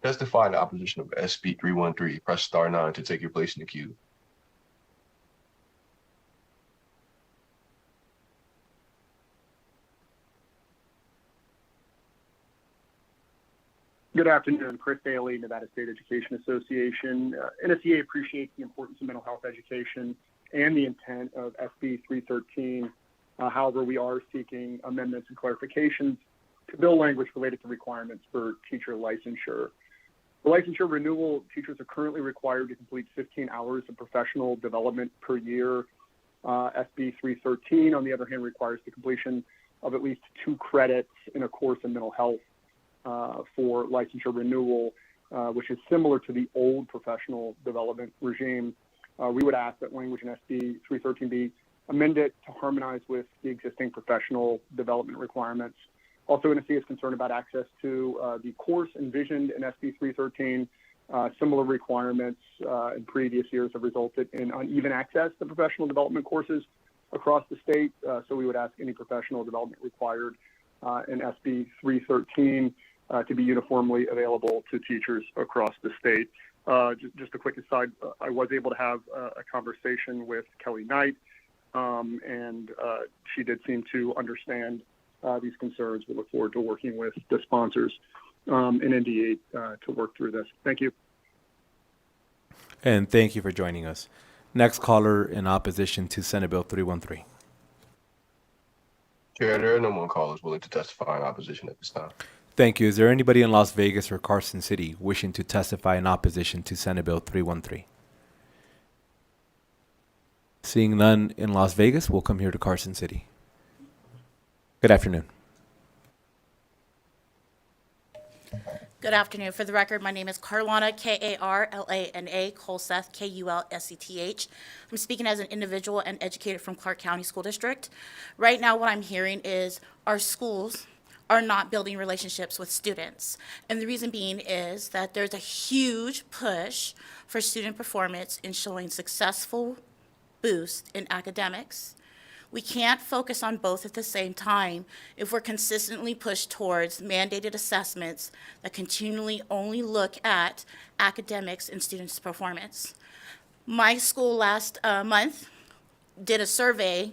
Testify in opposition of SB 313, press star 9 to take your place in the queue. Good afternoon, Chris Daly, Nevada State Education Association. NSEA appreciates the importance of mental health education and the intent of SB 313. However, we are seeking amendments and clarifications to bill language related to requirements for teacher licensure. For licensure renewal, teachers are currently required to complete 15 hours of professional development per year. SB 313, on the other hand, requires the completion of at least 2 credits in a course in mental health for licensure renewal, which is similar to the old professional development regime. We would ask that language in SB 313 be amended to harmonize with the existing professional development requirements. Also, NSC is concerned about access to the course envisioned in SB 313. Similar requirements in previous years have resulted in uneven access to professional development courses across the state. So we would ask any professional development required in SB 313 to be uniformly available to teachers across the state. Just a quick aside, I was able to have a conversation with Kelly Knight, and she did seem to understand these concerns. We look forward to working with the sponsors in NDA to work through this. Thank you. And thank you for joining us. Next caller in opposition to Senate Bill 313. Chair, there are no more callers willing to testify in opposition at this time. Thank you. Is there anybody in Las Vegas or Carson City wishing to testify in opposition to Senate Bill 313? Seeing none in Las Vegas, we'll come here to Carson City. Good afternoon. Good afternoon. For the record, my name is Carlana, K-A-R-L-A-N-A, Colseth, K-U-L-S-E-T-H. I'm speaking as an individual and educator from Clark County School District. Right now, what I'm hearing is our schools are not building relationships with students. And the reason being is that there's a huge push for student performance in showing successful boost in academics. We can't focus on both at the same time if we're consistently pushed towards mandated assessments that continually only look at academics and students' performance. My school last month did a survey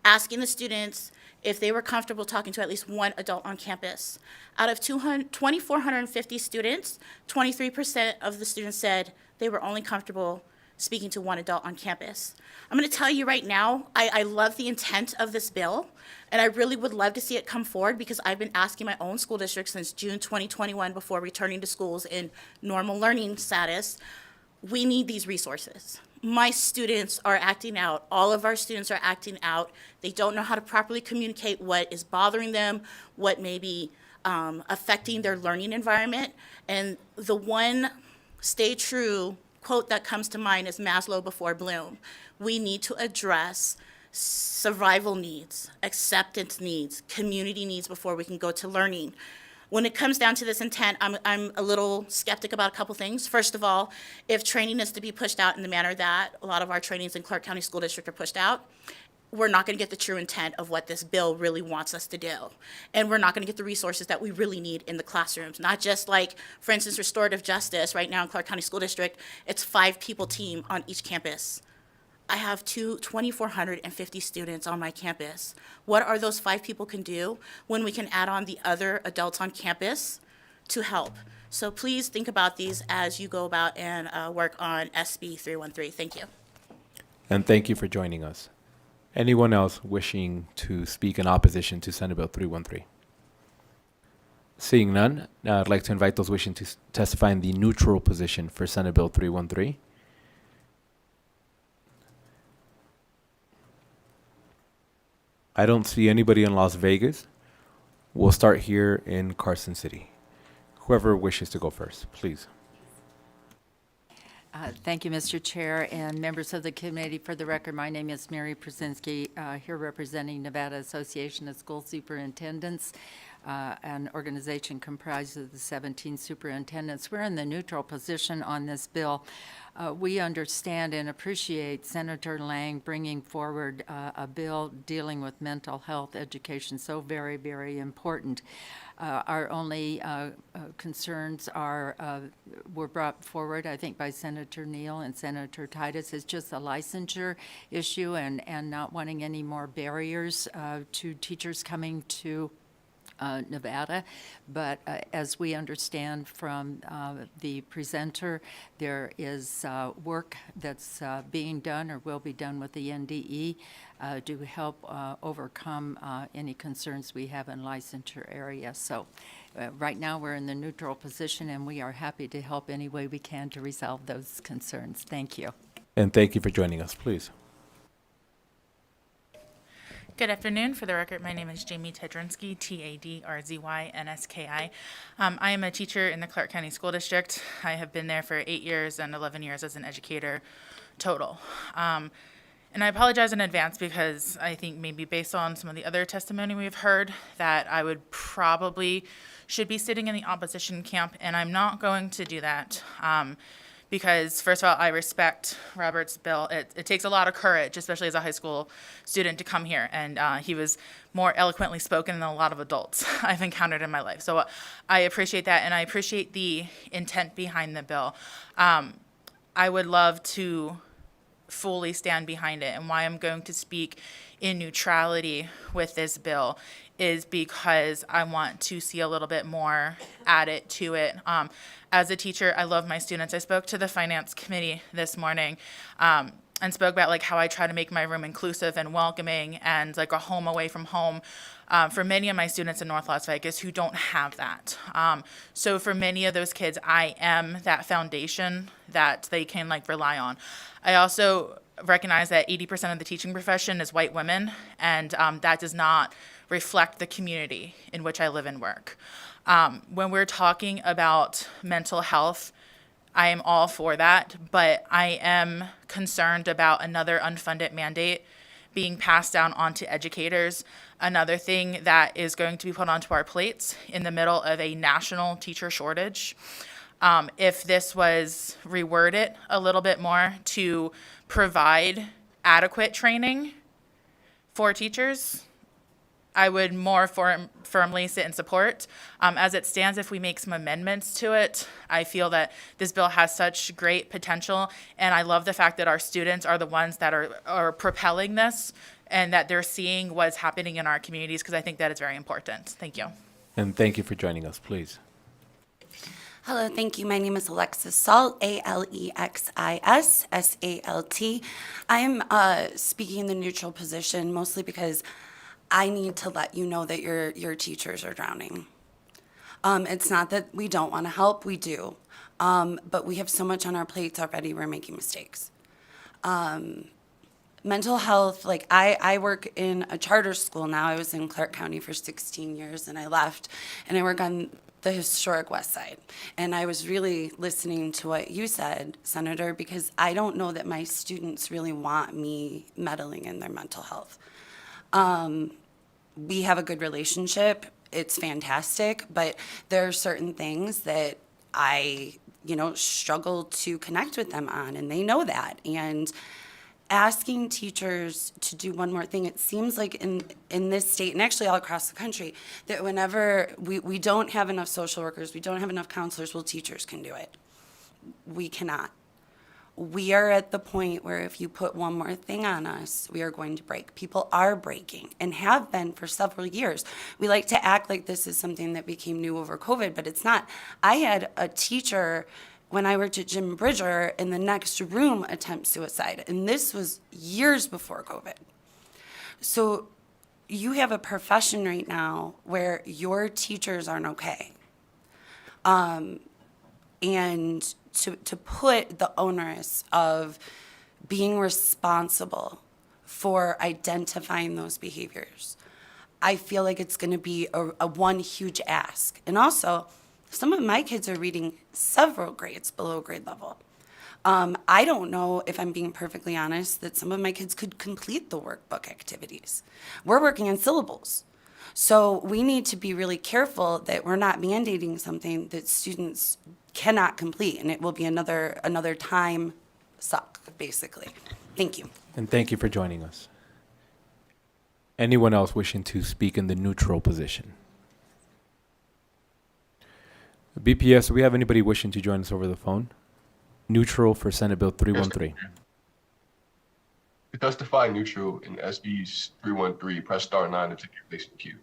asking the students if they were comfortable talking to at least one adult on campus. Out of 2,450 students, 23% of the students said they were only comfortable speaking to one adult on campus. I'm going to tell you right now, I love the intent of this bill, and I really would love to see it come forward because I've been asking my own school district since June 2021 before returning to schools in normal learning status. We need these resources. My students are acting out. All of our students are acting out. They don't know how to properly communicate what is bothering them, what may be affecting their learning environment. And the one stay true quote that comes to mind is Maslow before Bloom. We need to address survival needs, acceptance needs, community needs before we can go to learning. When it comes down to this intent, I'm a little skeptic about a couple things. First of all, if training is to be pushed out in the manner that a lot of our trainings in Clark County School District are pushed out, we're not going to get the true intent of what this bill really wants us to do. And we're not going to get the resources that we really need in the classrooms. Not just like, for instance, restorative justice. Right now in Clark County School District, it's 5-people team on each campus. I have 2,450 students on my campus. What are those 5 people can do when we can add on the other adults on campus to help. So please think about these as you go about and work on SB 313. Thank you. And thank you for joining us. Anyone else wishing to speak in opposition to Senate Bill 313? Seeing none, now I'd like to invite those wishing to testify in the neutral position for Senate Bill 313. I don't see anybody in Las Vegas. We'll start here in Carson City. Whoever wishes to go first, please. Thank you, Mr. Chair and members of the committee. For the record, my name is Mary Przinski, here representing Nevada Association of School Superintendents, an organization comprised of the 17 superintendents. We're in the neutral position on this bill. We understand and appreciate Senator Lang bringing forward a bill dealing with mental health education, so very, very important. Our only concerns were brought forward, I think, by Senator Neal and Senator Titus. It's just a licensure issue and not wanting any more barriers to teachers coming to Nevada, but as we understand from the presenter, there is work that's being done or will be done with the NDE to help overcome any concerns we have in licensure area. So right now we're in the neutral position and we are happy to help any way we can to resolve those concerns. Thank you. And thank you for joining us, please. Good afternoon. For the record, my name is Jamie Tedrinsky, TadrzyNski. I am a teacher in the Clark County School District. I have been there for 8 years and 11 years as an educator total. And I apologize in advance because I think maybe based on some of the other testimony we've heard that I would probably should be sitting in the opposition camp, and I'm not going to do that. Because first of all, I respect Robert's bill. It takes a lot of courage, especially as a high school student, to come here. And he was more eloquently spoken than a lot of adults I've encountered in my life. So I appreciate that, and I appreciate the intent behind the bill. I would love to fully stand behind it. And why I'm going to speak in neutrality with this bill is because I want to see a little bit more added to it. As a teacher, I love my students. I spoke to the finance committee this morning and spoke about like how I try to make my room inclusive and welcoming and like a home away from home for many of my students in North Las Vegas who don't have that. So for many of those kids, I am that foundation that they can like rely on. I also recognize that 80% of the teaching profession is white women, and that does not reflect the community in which I live and work. When we're talking about mental health, I am all for that, but I am concerned about another unfunded mandate being passed down onto educators, another thing that is going to be put onto our plates in the middle of a national teacher shortage. If this was reworded a little bit more to provide adequate training for teachers, I would more firmly sit in support. As it stands, if we make some amendments to it, I feel that this bill has such great potential, and I love the fact that our students are the ones that are propelling this and that they're seeing what's happening in our communities, because I think that is very important. Thank you. And thank you for joining us, please. Hello, thank you. My name is Alexis Salt, Alexis Salt. I am speaking in the neutral position mostly because I need to let you know that your teachers are drowning. It's not that we don't want to help, we do. But we have so much on our plates already, we're making mistakes. Mental health, like I work in a charter school now. I was in Clark County for 16 years and I left, and I work on the historic West Side. And I was really listening to what you said, Senator, because I don't know that my students really want me meddling in their mental health. We have a good relationship. It's fantastic, but there are certain things that I, struggle to connect with them on, and they know that. And asking teachers to do one more thing, it seems like in this state, and actually all across the country, that whenever we don't have enough social workers, we don't have enough counselors, well, teachers can do it. We cannot. we are at the point where if you put one more thing on us, we are going to break. People are breaking and have been for several years. We like to act like this is something that became new over COVID, but it's not. I had a teacher when I worked at Jim Bridger in the next room attempt suicide, and this was years before COVID. So you have a profession right now where your teachers aren't okay. And to put the onus of being responsible for identifying those behaviors, I feel like it's going to be a one huge ask. And also, some of my kids are reading several grades below grade level. I don't know, if I'm being perfectly honest, that some of my kids could complete the workbook activities. We're working on syllables. So we need to be really careful that we're not mandating something that students cannot complete, and it will be another time suck, basically. Thank you. And thank you for joining us. Anyone else wishing to speak in the neutral position? BPS, do we have anybody wishing to join us over the phone? Neutral for Senate Bill 313. To testify neutral in SB 313, press star 9 to take your place in the queue.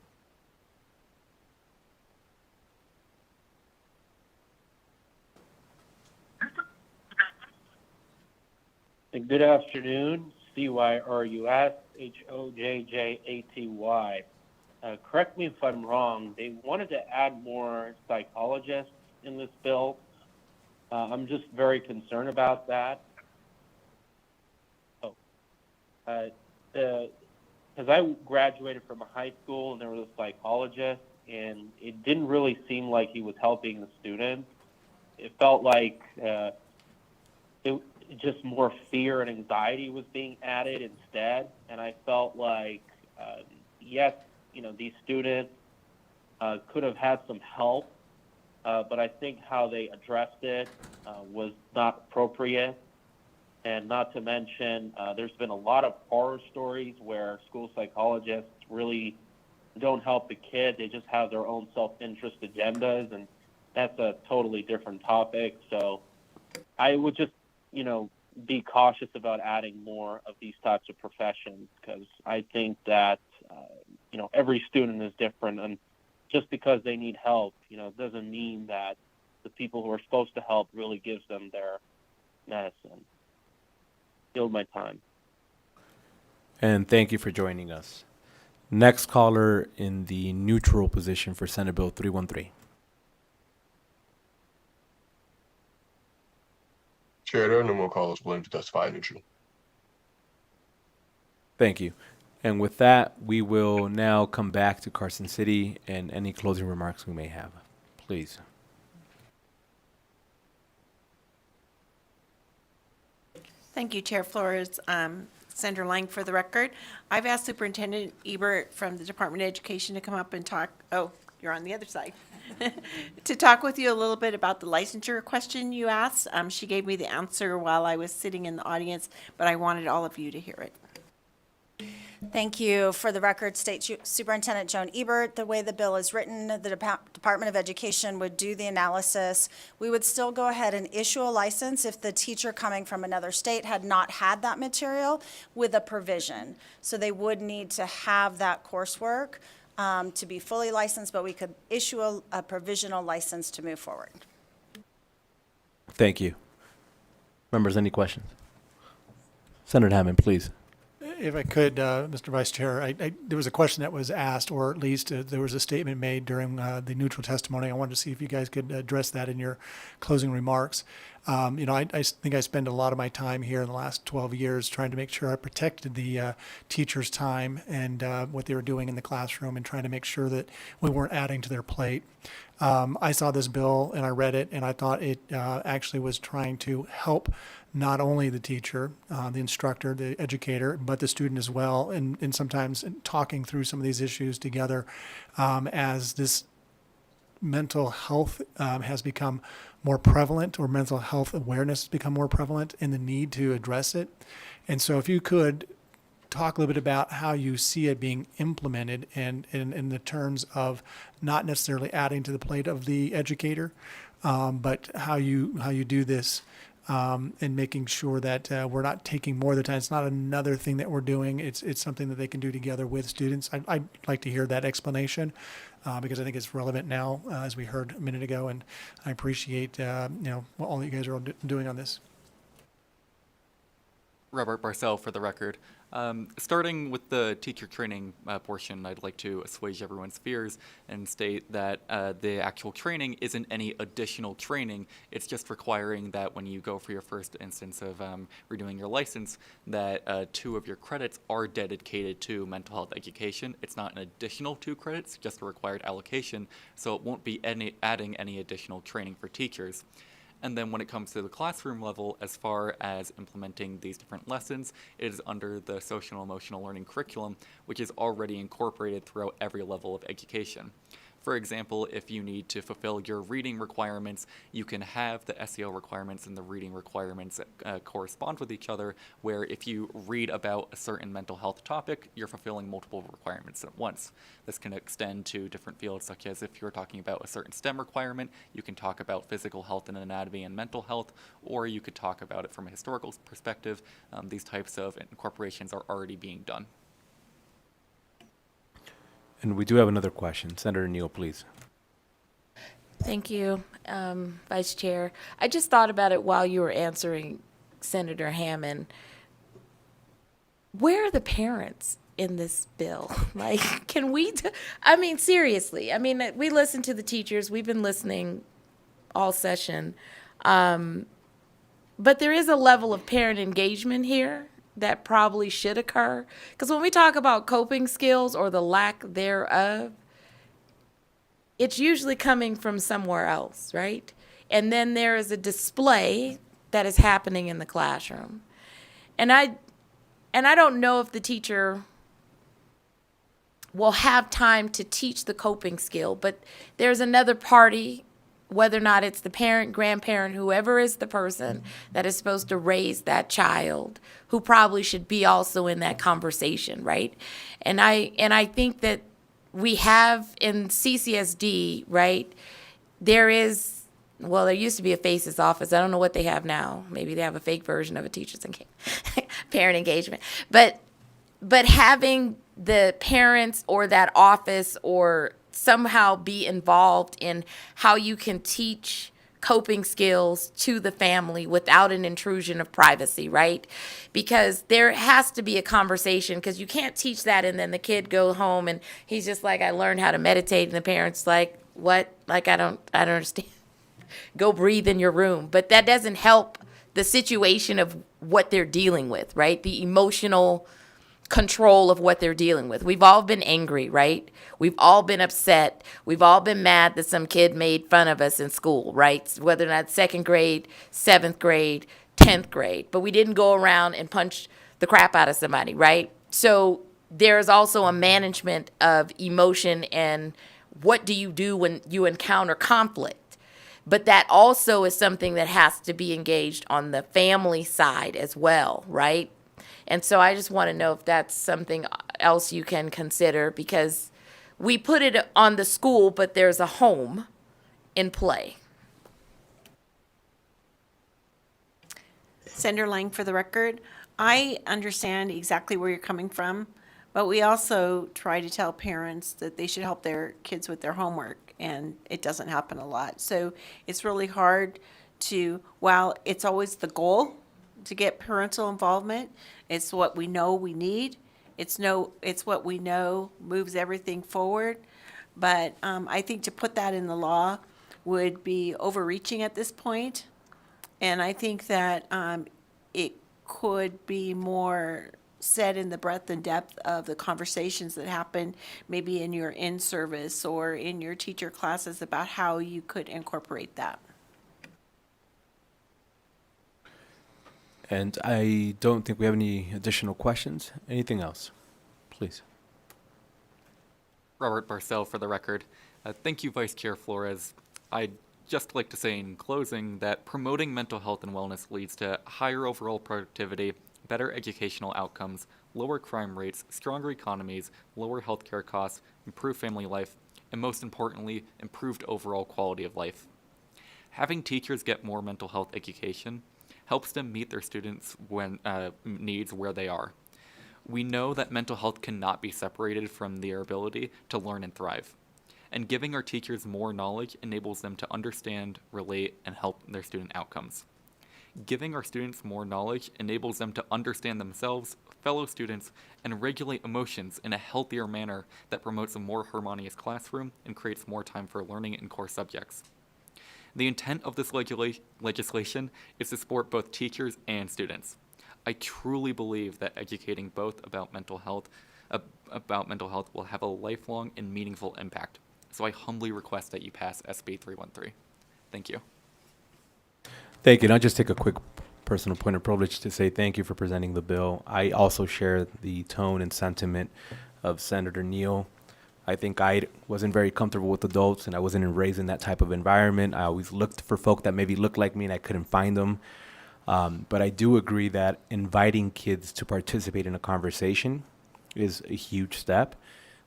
Good afternoon, CYRUSHOJJATY. Correct me if I'm wrong, they wanted to add more psychologists in this bill. I'm just very concerned about that. Because I graduated from a high school and there was a psychologist, and it didn't really seem like he was helping the students. It felt like just more fear and anxiety was being added instead. And I felt like, yes, these students could have had some help, but I think how they addressed it was not appropriate. And not to mention, there's been a lot of horror stories where school psychologists really don't help the kid. They just have their own self-interest agendas, and that's a totally different topic. So I would just, be cautious about adding more of these types of professions, because I think that, every student is different, and just because they need help, doesn't mean that the people who are supposed to help really gives them their medicine. Yield my time. And thank you for joining us. Next caller in the neutral position for Senate Bill 313. Chair, there are no more callers willing to testify neutral. Thank you. And with that, we will now come back to Carson City and any closing remarks we may have. Please. Thank you, Chair Flores. Senator Lang, for the record, I've asked Superintendent Ebert from the Department of Education to come up and talk. Oh, you're on the other side. To talk with you a little bit about the licensure question you asked. She gave me the answer while I was sitting in the audience, but I wanted all of you to hear it. Thank you. For the record, State Superintendent Joan Ebert, the way the bill is written, the Department of Education would do the analysis. We would still go ahead and issue a license if the teacher coming from another state had not had that material with a provision. So they would need to have that coursework to be fully licensed, but we could issue a provisional license to move forward. Thank you. Members, any questions? Senator Hammond, please. If I could, Mr. Vice Chair, there was a question that was asked, or at least there was a statement made during the neutral testimony. I wanted to see if you guys could address that in your closing remarks. I think I spend a lot of my time here in the last 12 years trying to make sure I protected the teachers' time and what they were doing in the classroom, and trying to make sure that we weren't adding to their plate. I saw this bill and I read it, and I thought it actually was trying to help not only the teacher, the instructor, the educator, but the student as well, and sometimes talking through some of these issues together as this mental health has become more prevalent, or mental health awareness has become more prevalent, and the need to address it. And so if you could talk a little bit about how you see it being implemented, and in the terms of not necessarily adding to the plate of the educator, but how you do this and making sure that we're not taking more of the time. It's not another thing that we're doing. It's something that they can do together with students. I'd like to hear that explanation because I think it's relevant now, as we heard a minute ago, and I appreciate all that you guys are all doing on this. Robert Barcel for the record. Starting with the teacher training portion, I'd like to assuage everyone's fears and state that the actual training isn't any additional training. It's just requiring that when you go for your first instance of renewing your license, that 2 of your credits are dedicated to mental health education. It's not an additional 2 credits, just a required allocation, so it won't be adding any additional training for teachers. And then when it comes to the classroom level, as far as implementing these different lessons, it is under the social and emotional learning curriculum, which is already incorporated throughout every level of education. For example, if you need to fulfill your reading requirements, you can have the SEL requirements and the reading requirements correspond with each other, where if you read about a certain mental health topic, you're fulfilling multiple requirements at once. This can extend to different fields, such as if you're talking about a certain STEM requirement, you can talk about physical health and anatomy and mental health, or you could talk about it from a historical perspective. These types of incorporations are already being done. And we do have another question. Senator Neal, please. Thank you, Vice Chair. I just thought about it while you were answering Senator Hammond. Where are the parents in this bill? Like, can we, I mean, seriously, I mean, we listen to the teachers. We've been listening all session. But there is a level of parent engagement here that probably should occur. Because when we talk about coping skills or the lack thereof, it's usually coming from somewhere else, right? And then there is a display that is happening in the classroom. And I don't know if the teacher will have time to teach the coping skill, but there's another party, whether or not it's the parent, grandparent, whoever is the person that is supposed to raise that child, who probably should be also in that conversation, right? And I think that we have in CCSD, right, there used to be a FACES office. I don't know what they have now. Maybe they have a fake version of a teacher's parent engagement. But having the parents or that office or somehow be involved in how you can teach coping skills to the family without an intrusion of privacy, right? Because there has to be a conversation, because you can't teach that and then the kid go home and he's just like, I learned how to meditate, and the parent's like, what? Like, I don't understand. Go breathe in your room. But that doesn't help the situation of what they're dealing with, right? The emotional control of what they're dealing with. We've all been angry, right? We've all been upset. We've all been mad that some kid made fun of us in school, right? Whether or not 2nd grade, 7th grade, 10th grade. But we didn't go around and punch the crap out of somebody, right? So there's also a management of emotion and what do you do when you encounter conflict. But that also is something that has to be engaged on the family side as well, right? And so I just want to know if that's something else you can consider, because we put it on the school, but there's a home in play. Senator Lang, for the record, I understand exactly where you're coming from, but we also try to tell parents that they should help their kids with their homework, and it doesn't happen a lot. So it's really hard to, while it's always the goal to get parental involvement, it's what we know we need. It's what we know moves everything forward. But I think to put that in the law would be overreaching at this point. And I think that it could be more said in the breadth and depth of the conversations that happen maybe in your in-service or in your teacher classes about how you could incorporate that. And I don't think we have any additional questions. Anything else? Please. Robert Barcel for the record. Thank you, Vice Chair Flores. I'd just like to say in closing that promoting mental health and wellness leads to higher overall productivity, better educational outcomes, lower crime rates, stronger economies, lower healthcare costs, improved family life, and most importantly, improved overall quality of life. Having teachers get more mental health education helps them meet their students' needs where they are. We know that mental health cannot be separated from their ability to learn and thrive. And giving our teachers more knowledge enables them to understand, relate, and help their student outcomes. Giving our students more knowledge enables them to understand themselves, fellow students, and regulate emotions in a healthier manner that promotes a more harmonious classroom and creates more time for learning in core subjects. The intent of this legislation is to support both teachers and students. I truly believe that educating both about mental health will have a lifelong and meaningful impact. So I humbly request that you pass SB 313. Thank you. Thank you. And I'll just take a quick personal point of privilege to say thank you for presenting the bill. I also share the tone and sentiment of Senator Neal. I think I wasn't very comfortable with adults, and I wasn't raised in that type of environment. I always looked for folk that maybe looked like me, and I couldn't find them. But I do agree that inviting kids to participate in a conversation is a huge step.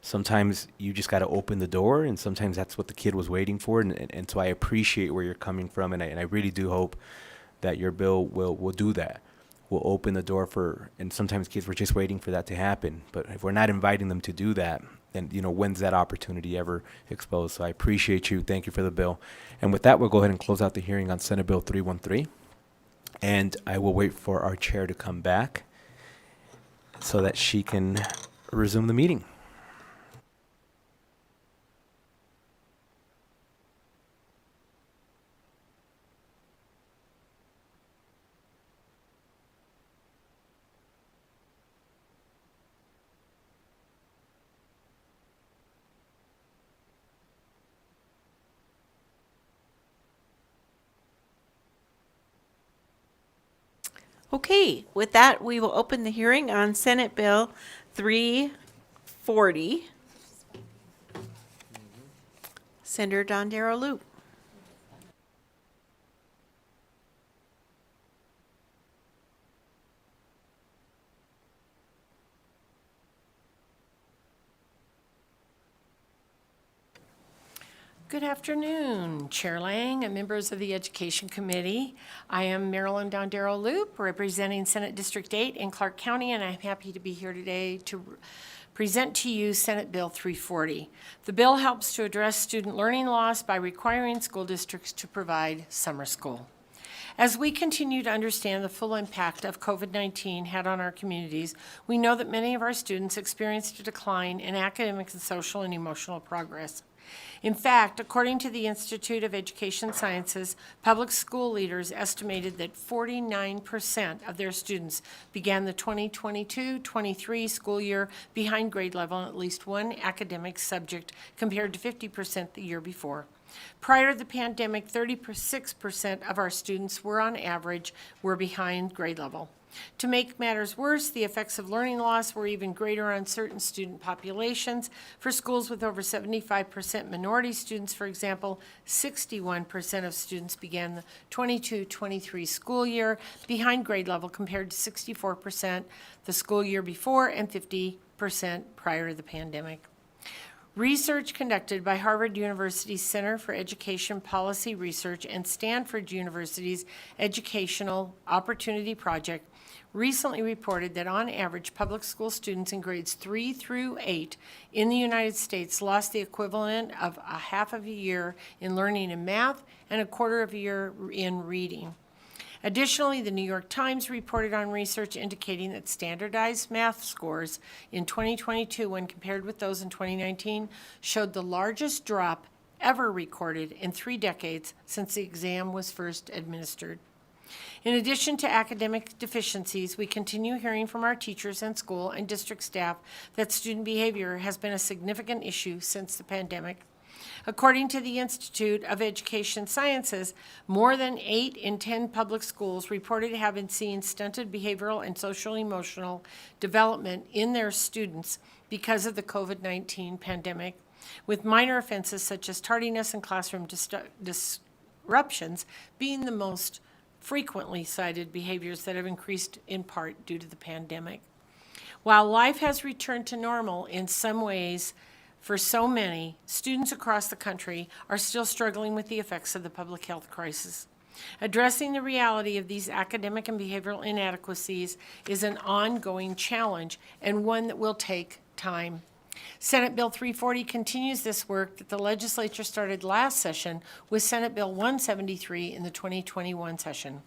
Sometimes you just got to open the door, and sometimes that's what the kid was waiting for. And so I appreciate where you're coming from, and I really do hope that your bill will do that. Will open the door and sometimes kids were just waiting for that to happen. But if we're not inviting them to do that, then, when's that opportunity ever exposed? So I appreciate you. Thank you for the bill. And with that, we'll go ahead and close out the hearing on Senate Bill 313. And I will wait for our chair to come back so that she can resume the meeting. Okay, with that, we will open the hearing on Senate Bill 340. Senator Dondero Loop. Good afternoon, Chair Lang and members of the Education Committee. I am Marilyn Dondero Loop, representing Senate District 8 in Clark County, and I'm happy to be here today to present to you Senate Bill 340. The bill helps to address student learning loss by requiring school districts to provide summer school. As we continue to understand the full impact of COVID-19 had on our communities, we know that many of our students experienced a decline in academic and social and emotional progress. In fact, according to the Institute of Education Sciences, public school leaders estimated that 49% of their students began the 2022-23 school year behind grade level in at least one academic subject, compared to 50% the year before. Prior to the pandemic, 36% of our students on average were behind grade level. To make matters worse, the effects of learning loss were even greater on certain student populations. For schools with over 75% minority students, for example, 61% of students began the 22-23 school year behind grade level, compared to 64% the school year before and 50% prior to the pandemic. Research conducted by Harvard University's Center for Education Policy Research and Stanford University's Educational Opportunity Project recently reported that on average, public school students in grades 3 through 8 in the United States lost the equivalent of a half of a year in learning in math and a quarter of a year in reading. Additionally, the New York Times reported on research indicating that standardized math scores in 2022, when compared with those in 2019, showed the largest drop ever recorded in 3 decades since the exam was first administered. In addition to academic deficiencies, we continue hearing from our teachers and school and district staff that student behavior has been a significant issue since the pandemic. According to the Institute of Education Sciences, more than 8 in 10 public schools reported having seen stunted behavioral and social-emotional development in their students because of the COVID-19 pandemic, with minor offenses such as tardiness and classroom disruptions being the most frequently cited behaviors that have increased in part due to the pandemic. While life has returned to normal in some ways, for so many, students across the country are still struggling with the effects of the public health crisis. Addressing the reality of these academic and behavioral inadequacies is an ongoing challenge and one that will take time. Senate Bill 340 continues this work that the legislature started last session with Senate Bill 173 in the 2021 session.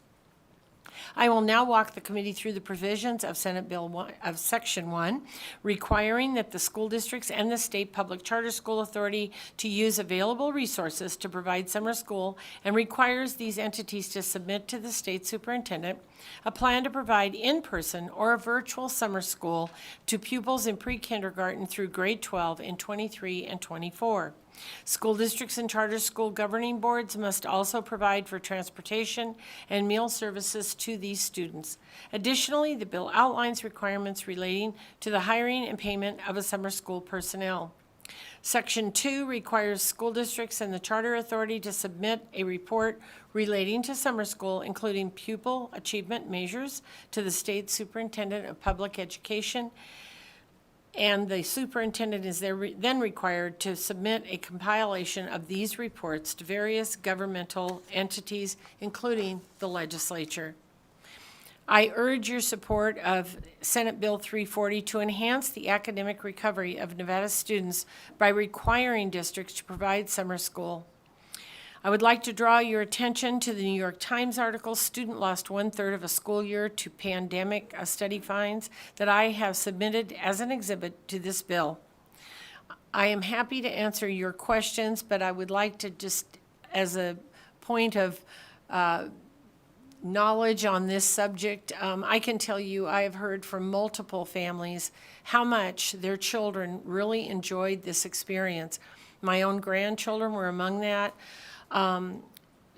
I will now walk the committee through the provisions of Senate Bill 1, of Section 1, requiring that the school districts and the state public charter school authority to use available resources to provide summer school, and requires these entities to submit to the state superintendent a plan to provide in-person or a virtual summer school to pupils in pre-kindergarten through grade 12 in 23 and 24. School districts and charter school governing boards must also provide for transportation and meal services to these students. Additionally, the bill outlines requirements relating to the hiring and payment of a summer school personnel. Section 2 requires school districts and the charter authority to submit a report relating to summer school, including pupil achievement measures, to the state superintendent of public education, and the superintendent is then required to submit a compilation of these reports to various governmental entities, including the legislature. I urge your support of Senate Bill 340 to enhance the academic recovery of Nevada students by requiring districts to provide summer school. I would like to draw your attention to the New York Times article, "Student Lost 1/3 of a School Year to Pandemic Study Finds," that I have submitted as an exhibit to this bill. I am happy to answer your questions, but I would like to just, as a point of knowledge on this subject, I can tell you I have heard from multiple families how much their children really enjoyed this experience. My own grandchildren were among that.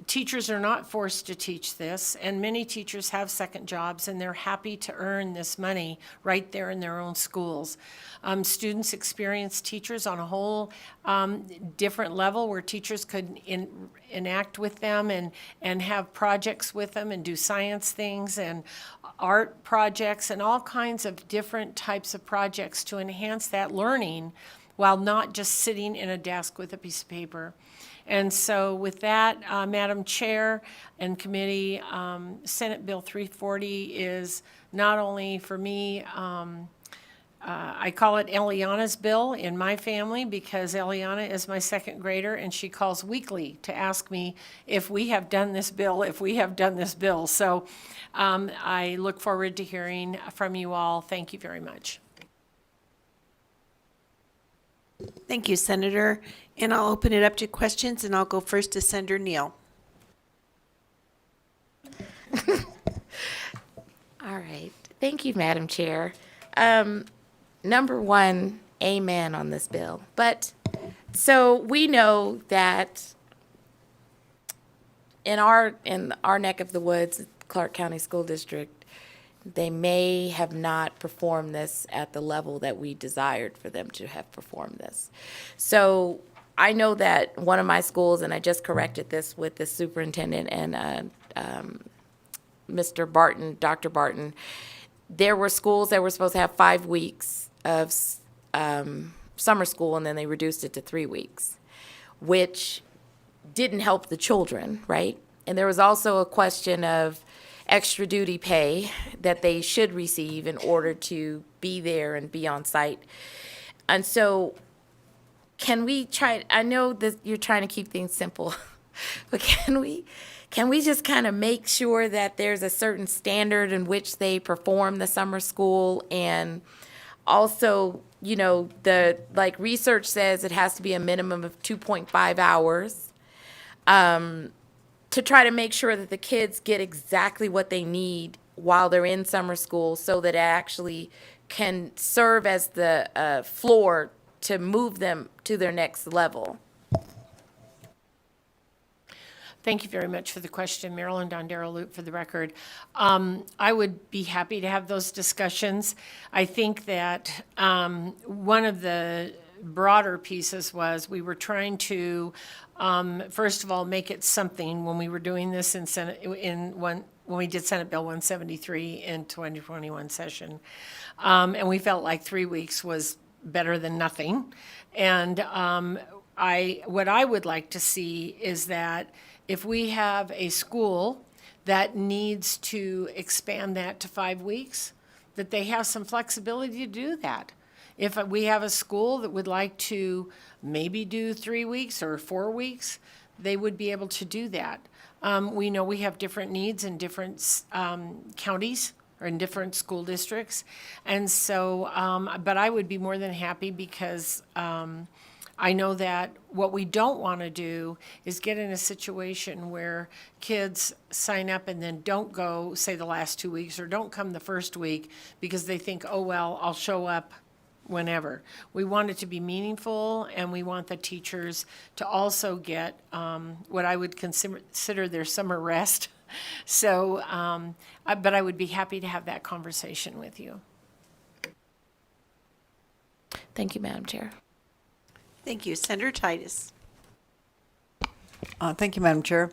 Teachers are not forced to teach this, and many teachers have second jobs, and they're happy to earn this money right there in their own schools. Students experience teachers on a whole different level, where teachers could enact with them and have projects with them and do science things and art projects and all kinds of different types of projects to enhance that learning while not just sitting in a desk with a piece of paper. And so with that, Madam Chair and committee, Senate Bill 340 is not only for me, I call it Eliana's bill in my family, because Eliana is my second grader and she calls weekly to ask me if we have done this bill, So I look forward to hearing from you all. Thank you very much. Thank you, Senator. And I'll open it up to questions, and I'll go first to Senator Neal. All right. Thank you, Madam Chair. Number one, amen on this bill. But so we know that in our neck of the woods, Clark County School District, they may have not performed this at the level that we desired for them to have performed this. So I know that one of my schools, and I just corrected this with the superintendent and Mr. Barton, Dr. Barton, there were schools that were supposed to have 5 weeks of summer school, and then they reduced it to 3 weeks, which didn't help the children, right? And there was also a question of extra duty pay that they should receive in order to be there and be on site. And so can we try, I know that you're trying to keep things simple, but can we just kind of make sure that there's a certain standard in which they perform the summer school? And also, you know, like research says it has to be a minimum of 2.5 hours. To try to make sure that the kids get exactly what they need while they're in summer school, so that it actually can serve as the floor to move them to their next level. Thank you very much for the question. Marilyn Dondero Loop for the record. I would be happy to have those discussions. I think that one of the broader pieces was we were trying to, first of all, make it something when we were doing this in Senate, when we did Senate Bill 173 in 2021 session. And we felt like 3 weeks was better than nothing. And what I would like to see is that if we have a school that needs to expand that to 5 weeks, that they have some flexibility to do that. If we have a school that would like to maybe do 3 weeks or 4 weeks, they would be able to do that. We know we have different needs in different counties or in different school districts. And so, but I would be more than happy because I know that what we don't want to do is get in a situation where kids sign up and then don't go, say, the last 2 weeks, or don't come the first week because they think, oh, well, I'll show up whenever. We want it to be meaningful, and we want the teachers to also get what I would consider their summer rest. So, but I would be happy to have that conversation with you. Thank you, Madam Chair. Thank you. Senator Titus. Thank you, Madam Chair.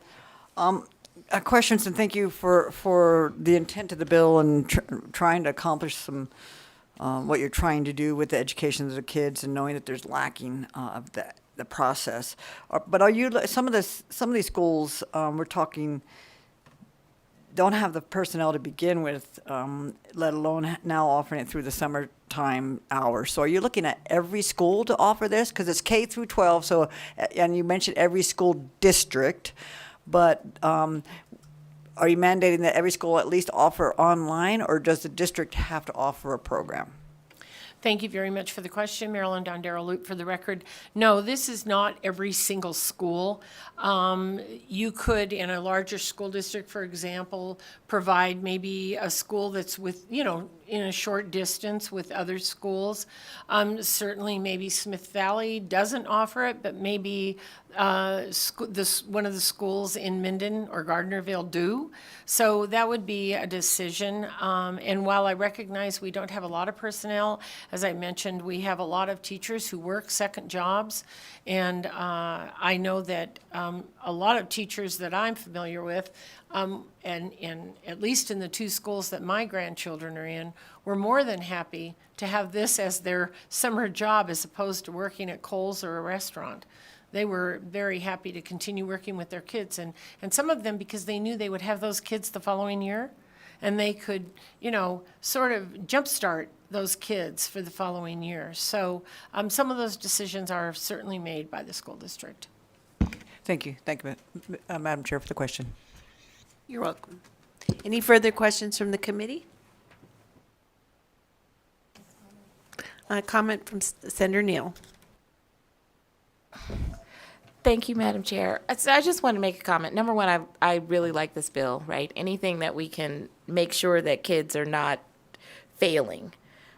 Questions, and thank you for the intent of the bill and trying to accomplish some what you're trying to do with the education of the kids, and knowing that there's lacking of the process. But are you some of these schools we're talking don't have the personnel to begin with, let alone now offering it through the summertime hours. So are you looking at every school to offer this? Because it's K through 12, so, and you mentioned every school district, but are you mandating that every school at least offer online, or does the district have to offer a program? Thank you very much for the question. Marilyn Dondero Loop for the record. No, this is not every single school. You could, in a larger school district, for example, provide maybe a school that's with, you know, in a short distance with other schools. Certainly maybe Smith Valley doesn't offer it, but maybe one of the schools in Minden or Gardnerville do. So that would be a decision. And while I recognize we don't have a lot of personnel, as I mentioned, we have a lot of teachers who work second jobs. And I know that a lot of teachers that I'm familiar with, and at least in the 2 schools that my grandchildren are in, were more than happy to have this as their summer job as opposed to working at Kohl's or a restaurant. They were very happy to continue working with their kids, and some of them because they knew they would have those kids the following year, and they could, you know, sort of jumpstart those kids for the following year. So some of those decisions are certainly made by the school district. Thank you, Madam Chair, for the question. You're welcome. Any further questions from the committee? A comment from Senator Neal. Thank you, Madam Chair. So I just want to make a comment. Number one, I really like this bill, right? Anything that we can make sure that kids are not failing.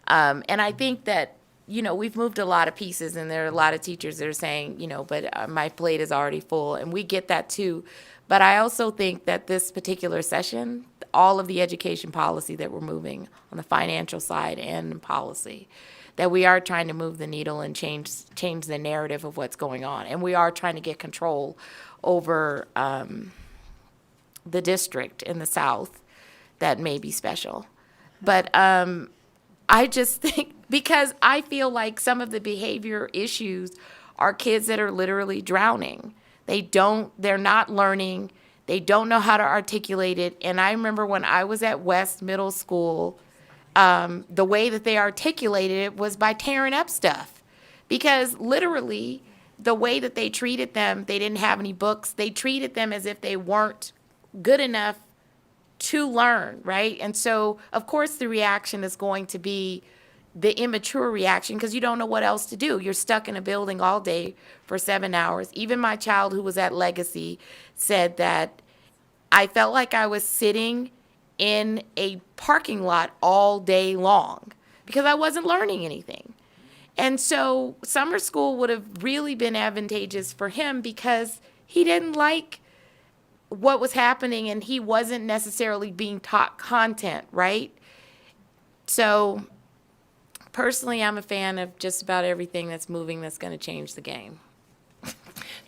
And I think that, you know, we've moved a lot of pieces, and there are a lot of teachers that are saying, you know, but my plate is already full, and we get that too. But I also think that this particular session, all of the education policy that we're moving on the financial side and policy, that we are trying to move the needle and change the narrative of what's going on. And we are trying to get control over the district in the South that may be special. But I just think, because I feel like some of the behavior issues are kids that are literally drowning. They're not learning. They don't know how to articulate it. And I remember when I was at West Middle School, the way that they articulated it was by tearing up stuff. Because literally, the way that they treated them, they didn't have any books. They treated them as if they weren't good enough to learn, right? And so, of course, the reaction is going to be the immature reaction, because you don't know what else to do. You're stuck in a building all day for 7 hours. Even my child who was at Legacy said that I felt like I was sitting in a parking lot all day long because I wasn't learning anything. And so summer school would have really been advantageous for him because he didn't like what was happening and he wasn't necessarily being taught content, right? So personally, I'm a fan of just about everything that's moving that's going to change the game.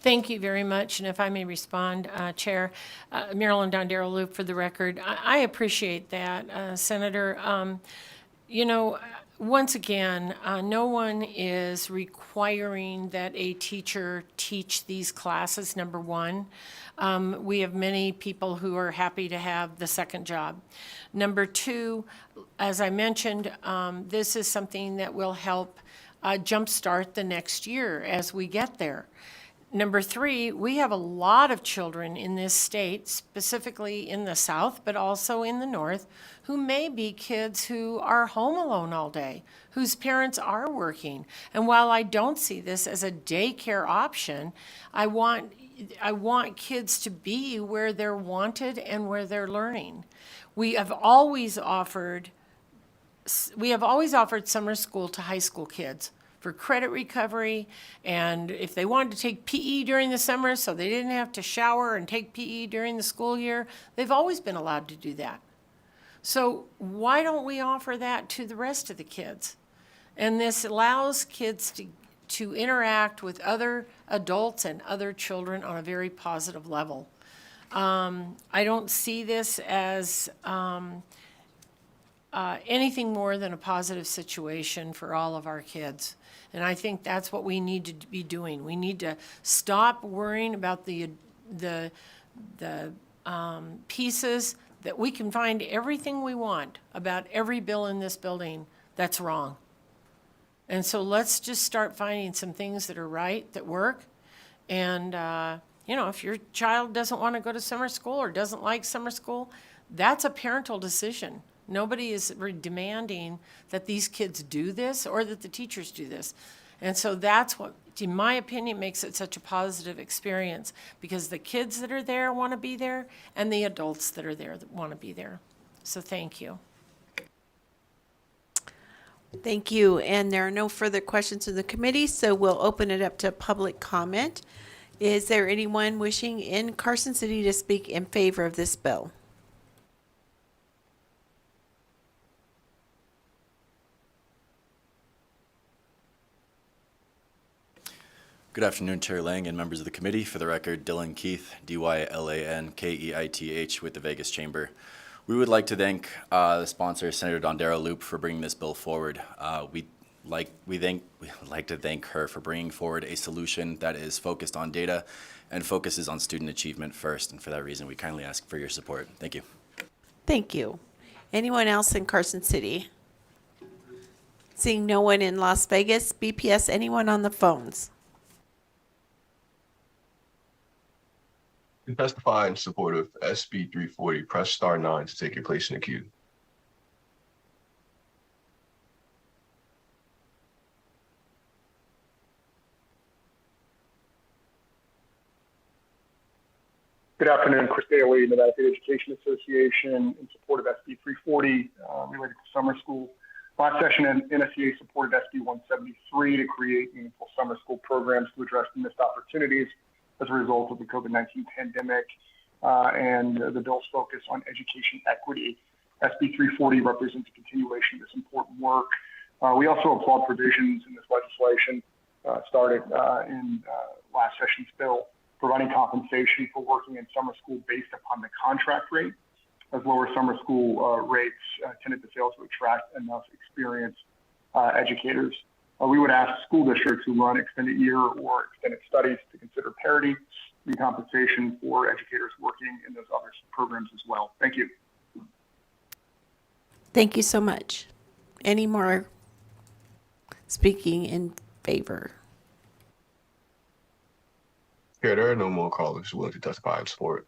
Thank you very much. And if I may respond, Chair, Marilyn Dondero Loop for the record, I appreciate that, Senator. You know, once again, no one is requiring that a teacher teach these classes, number one. We have many people who are happy to have the second job. Number two, as I mentioned, this is something that will help jumpstart the next year as we get there. Number three, we have a lot of children in this state, specifically in the South, but also in the North, who may be kids who are home alone all day, whose parents are working. And while I don't see this as a daycare option, I want kids to be where they're wanted and where they're learning. We have always offered summer school to high school kids for credit recovery, and if they wanted to take PE during the summer so they didn't have to shower and take PE during the school year, they've always been allowed to do that. So why don't we offer that to the rest of the kids? And this allows kids to interact with other adults and other children on a very positive level. I don't see this as anything more than a positive situation for all of our kids. And I think that's what we need to be doing. We need to stop worrying about the pieces that we can find everything we want about every bill in this building that's wrong. And so let's just start finding some things that are right, that work. And, if your child doesn't want to go to summer school or doesn't like summer school, that's a parental decision. Nobody is demanding that these kids do this or that the teachers do this. And so that's what, in my opinion, makes it such a positive experience, because the kids that are there want to be there and the adults that are there that want to be there. So thank you. Thank you. And there are no further questions in the committee, so we'll open it up to public comment. Is there anyone wishing in Carson City to speak in favor of this bill? Good afternoon, Chair Lang and members of the committee. For the record, Dylan Keith, DYLANKEITH with the Vegas Chamber. We would like to thank the sponsor, Senator Dondero Loop, for bringing this bill forward. We'd like to thank her for bringing forward a solution that is focused on data and focuses on student achievement first. And for that reason, we kindly ask for your support. Thank you. Thank you. Anyone else in Carson City? Seeing no one in Las Vegas, BPS, anyone on the phones? To testify in support of SB 340, press star 9 to take your place in the queue. Good afternoon, Chris Daly, Nevada State Education Association, in support of SB 340 related to summer school. Last session, NSEA supported SB 173 to create meaningful summer school programs to address the missed opportunities as a result of the COVID-19 pandemic and the bill's focus on education equity. SB 340 represents a continuation of this important work. We also applaud provisions in this legislation started in last session's bill, providing compensation for working in summer school based upon the contract rate, as lower summer school rates tended to fail to attract enough experienced educators. We would ask school districts who run extended year or extended studies to consider parity and compensation for educators working in those other programs as well. Thank you. Thank you so much. Any more speaking in favor? Here, there are no more callers willing to testify in support.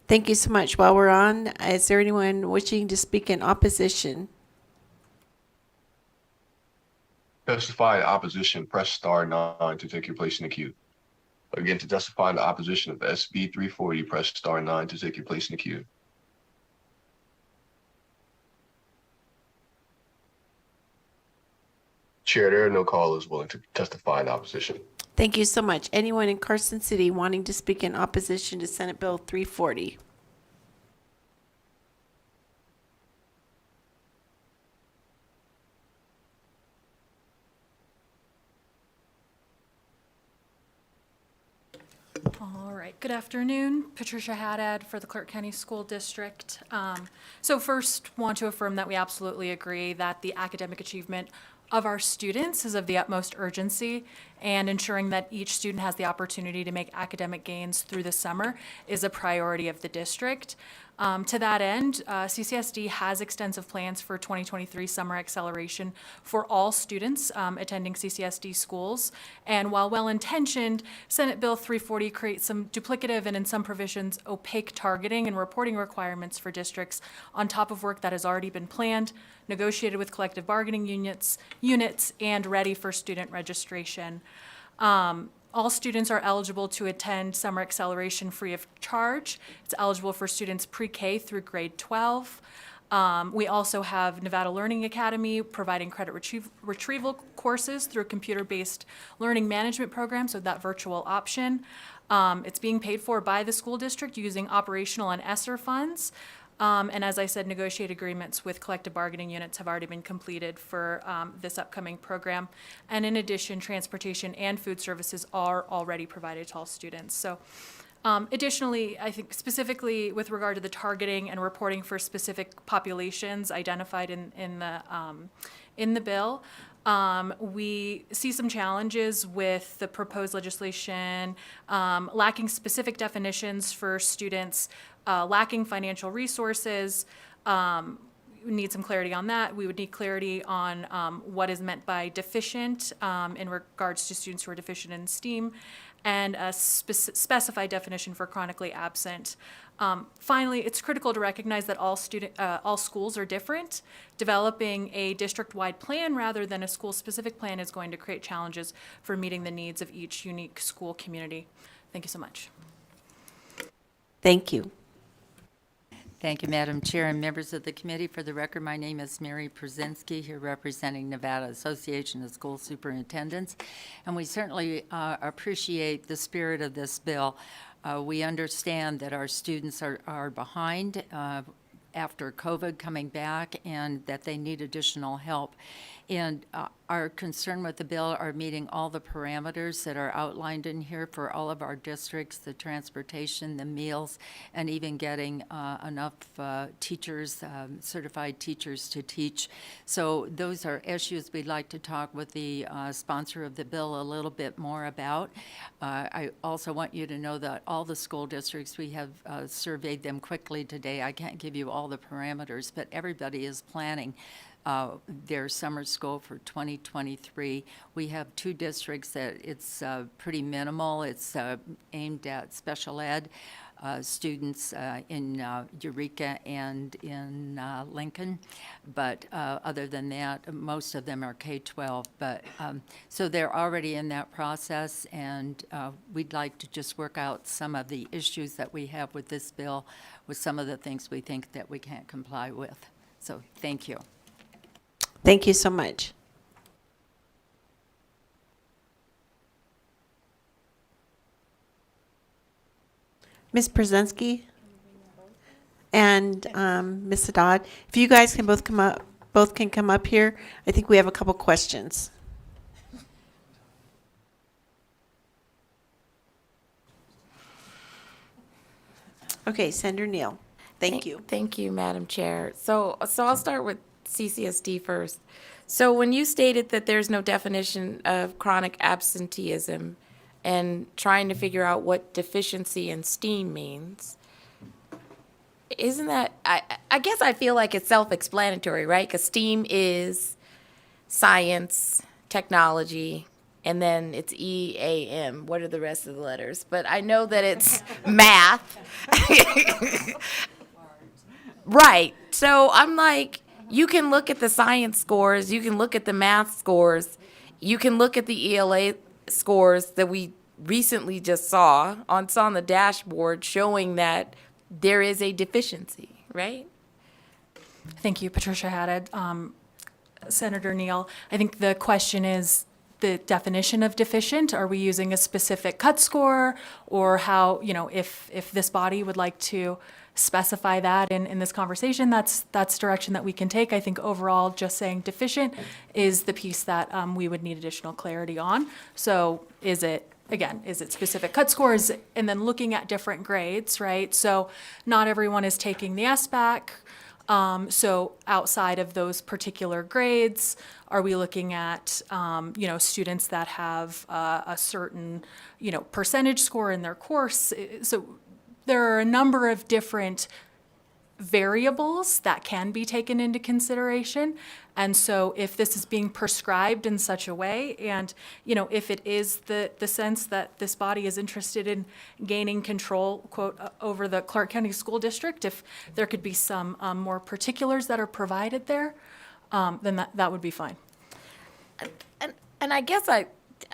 Thank you so much. While we're on, is there anyone wishing to speak in opposition? Testify in opposition, press star 9 to take your place in the queue. Again, to testify in opposition of SB 340, press star 9 to take your place in the queue. Chair, there are no callers willing to testify in opposition. Thank you so much. Anyone in Carson City wanting to speak in opposition to Senate Bill 340? All right, good afternoon. Patricia Haddad for the Clark County School District. So first, want to affirm that we absolutely agree that the academic achievement of our students is of the utmost urgency, and ensuring that each student has the opportunity to make academic gains through the summer is a priority of the district. To that end, CCSD has extensive plans for 2023 summer acceleration for all students attending CCSD schools. And while well-intentioned, Senate Bill 340 creates some duplicative and in some provisions opaque targeting and reporting requirements for districts on top of work that has already been planned, negotiated with collective bargaining units, and ready for student registration. All students are eligible to attend summer acceleration free of charge. It's eligible for students pre-K through grade 12. We also have Nevada Learning Academy providing credit retrieval courses through a computer-based learning management program, so that virtual option. It's being paid for by the school district using operational and ESSER funds. And as I said, negotiated agreements with collective bargaining units have already been completed for this upcoming program. And in addition, transportation and food services are already provided to all students. So additionally, I think specifically with regard to the targeting and reporting for specific populations identified in the bill, we see some challenges with the proposed legislation, lacking specific definitions for students, lacking financial resources. We need some clarity on that. We would need clarity on what is meant by deficient in regards to students who are deficient in STEAM, and a specified definition for chronically absent. Finally, it's critical to recognize that all schools are different. Developing a district-wide plan rather than a school-specific plan is going to create challenges for meeting the needs of each unique school community. Thank you so much. Thank you. Thank you, Madam Chair and members of the committee. For the record, my name is Mary Przinsky, here representing Nevada Association of School Superintendents, and we certainly appreciate the spirit of this bill. We understand that our students are behind after COVID coming back, and that they need additional help. And our concern with the bill are meeting all the parameters that are outlined in here for all of our districts, the transportation, the meals, and even getting enough teachers, certified teachers to teach. So those are issues we'd like to talk with the sponsor of the bill a little bit more about. I also want you to know that all the school districts, we have surveyed them quickly today. I can't give you all the parameters, but everybody is planning their summer school for 2023. We have two districts that it's pretty minimal. It's aimed at special ed students in Eureka and in Lincoln. But other than that, most of them are K-12. But so they're already in that process, and we'd like to just work out some of the issues that we have with this bill, with some of the things we think that we can't comply with. So thank you. Thank you so much. Ms. Przinsky and Ms. Haddad, if you guys can both come up here. I think we have a couple questions. Okay, Senator Neal. Thank you. Thank you, Madam Chair. So I'll start with CCSD first. So when you stated that there's no definition of chronic absenteeism and trying to figure out what deficiency in STEAM means, isn't that, I guess I feel like it's self-explanatory, right? Because STEAM is science, technology, and then it's EAM. What are the rest of the letters? But I know that it's math. Right. So I'm like, you can look at the science scores, you can look at the math scores, you can look at the ELA scores that we recently just saw on the dashboard showing that there is a deficiency, right? Thank you, Patricia Haddad. Senator Neal, I think the question is the definition of deficient. Are we using a specific cut score, or how, if this body would like to specify that in this conversation, that's direction that we can take. I think overall, just saying deficient is the piece that we would need additional clarity on. So is it again, is it specific cut scores? And then looking at different grades, right? So not everyone is taking the SBAC. So outside of those particular grades, are we looking at, students that have a certain, percentage score in their course? So there are a number of different variables that can be taken into consideration. And so if this is being prescribed in such a way, and, if it is the sense that this body is interested in gaining control, quote, over the Clark County School District, if there could be some more particulars that are provided there, then that would be fine. And I guess I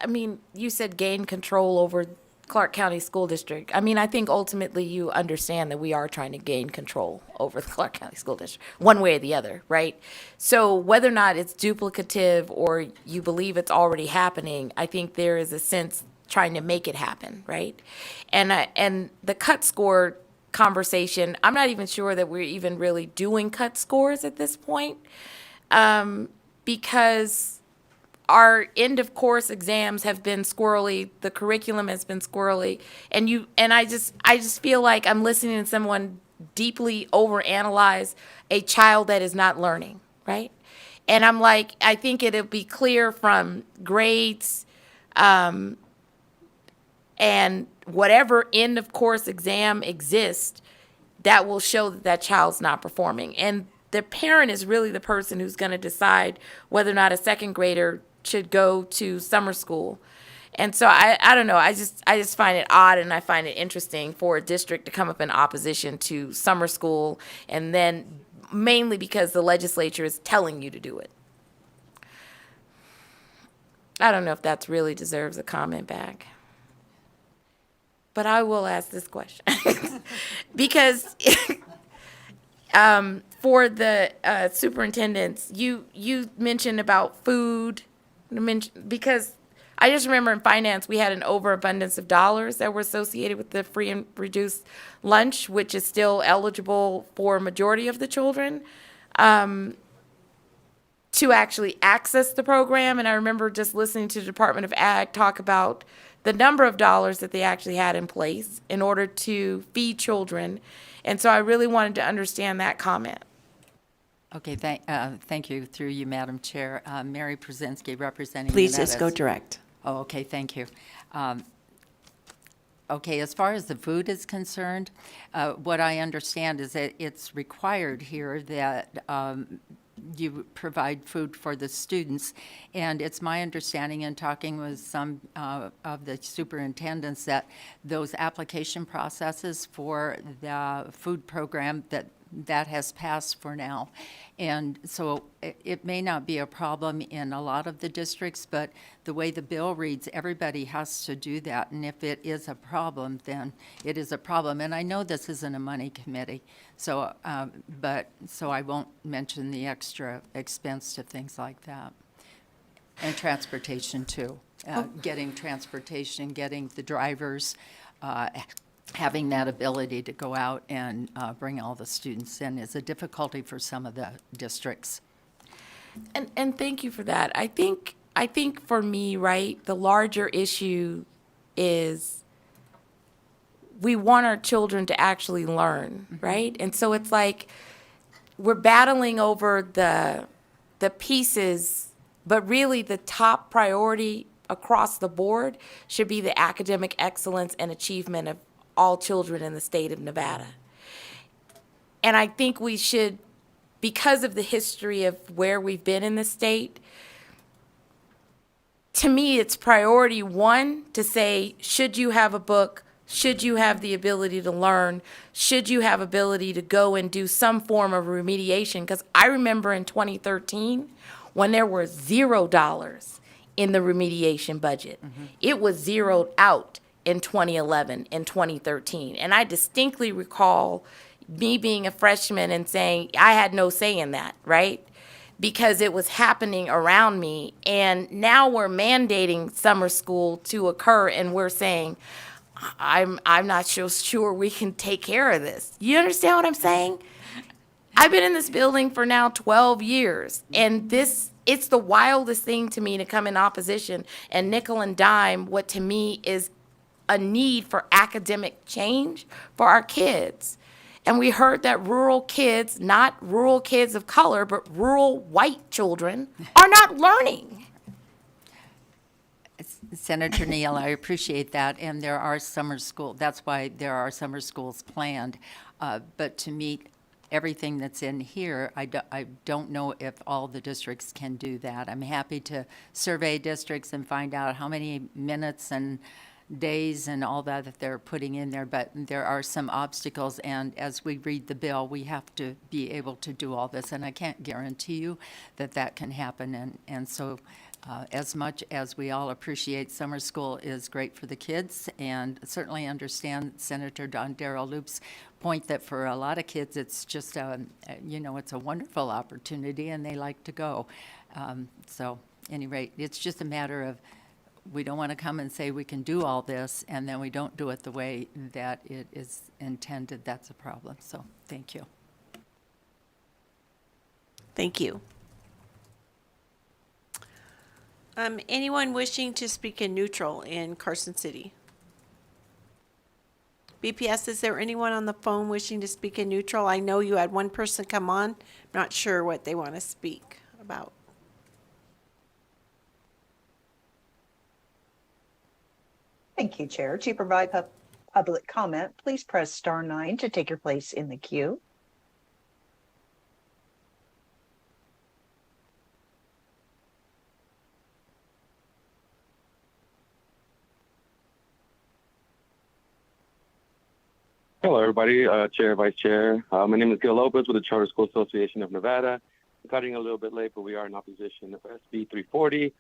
mean, you said gain control over Clark County School District. I mean, I think ultimately you understand that we are trying to gain control over the Clark County School District, one way or the other, right? So whether or not it's duplicative or you believe it's already happening, I think there is a sense trying to make it happen, right? And the cut score conversation, I'm not even sure that we're even really doing cut scores at this point, because our end of course exams have been squirrely, the curriculum has been squirrely, and I just feel like I'm listening to someone deeply overanalyze a child that is not learning, right? And I'm like, I think it'll be clear from grades, and whatever end of course exam exists, that will show that that child's not performing. And the parent is really the person who's going to decide whether or not a second grader should go to summer school. And so I don't know, I just find it odd, and I find it interesting for a district to come up in opposition to summer school, and then mainly because the legislature is telling you to do it. I don't know if that really deserves a comment back. But I will ask this question. Because for the superintendents, you mentioned about food, because I just remember in finance, we had an overabundance of dollars that were associated with the free and reduced lunch, which is still eligible for a majority of the children, to actually access the program. And I remember just listening to the Department of Ag talk about the number of dollars that they actually had in place in order to feed children. And so I really wanted to understand that comment. Okay, thank you, through you, Madam Chair. Mary Przenski, representing Please Nevada. just go direct. Oh, okay, thank you. Okay, as far as the food is concerned, what I understand is that it's required here that you provide food for the students. And it's my understanding, in talking with some of the superintendents, that those application processes for the food program, that has passed for now. And so it may not be a problem in a lot of the districts, but the way the bill reads, everybody has to do that. And if it is a problem, then it is a problem. And I know this isn't a money committee, so so I won't mention the extra expense to things like that. And transportation too. Getting transportation, getting the drivers, having that ability to go out and bring all the students in is a difficulty for some of the districts. And thank you for that. I think for me, right, the larger issue is we want our children to actually learn, right? And so it's like we're battling over the pieces, but really the top priority across the board should be the academic excellence and achievement of all children in the state of Nevada. And I think we should, because of the history of where we've been in the state, to me, it's priority one to say, should you have a book? Should you have the ability to learn? Should you have ability to go and do some form of remediation? Because I remember in 2013, when there were $0 in the remediation budget, it was zeroed out in 2011 and 2013. And I distinctly recall me being a freshman and saying I had no say in that, right? Because it was happening around me. And now we're mandating summer school to occur, and we're saying, I'm not so sure we can take care of this. You understand what I'm saying? I've been in this building for now 12 years, and this it's the wildest thing to me to come in opposition and nickel and dime what to me is a need for academic change for our kids. And we heard that rural kids, not rural kids of color, but rural white children, are not learning. Senator Neal, I appreciate that, and there are summer school, that's why there are summer schools planned. But to meet everything that's in here, I don't know if all the districts can do that. I'm happy to survey districts and find out how many minutes and days and all that they're putting in there, but there are some obstacles, and as we read the bill, we have to be able to do all this, and I can't guarantee you that that can happen, and so as much as we all appreciate summer school is great for the kids, and certainly understand Senator Don Darrell Loop's point that for a lot of kids, it's just, it's a wonderful opportunity, and they like to go. So, at any rate, it's just a matter of we don't want to come and say we can do all this, and then we don't do it the way that it is intended. That's a problem. So, thank you. Thank you. Anyone wishing to speak in neutral in Carson City? BPS, is there anyone on the phone wishing to speak in neutral? I know you had one person come on. I'm not sure what they want to speak about. Thank you, Chair. To provide public comment, please press *9 to take your place in the queue. Hello, everybody. Chair, Vice Chair. My name is Gil Lopez with the Charter School Association of Nevada. I'm cutting a little bit late, but we are in opposition of SB 340,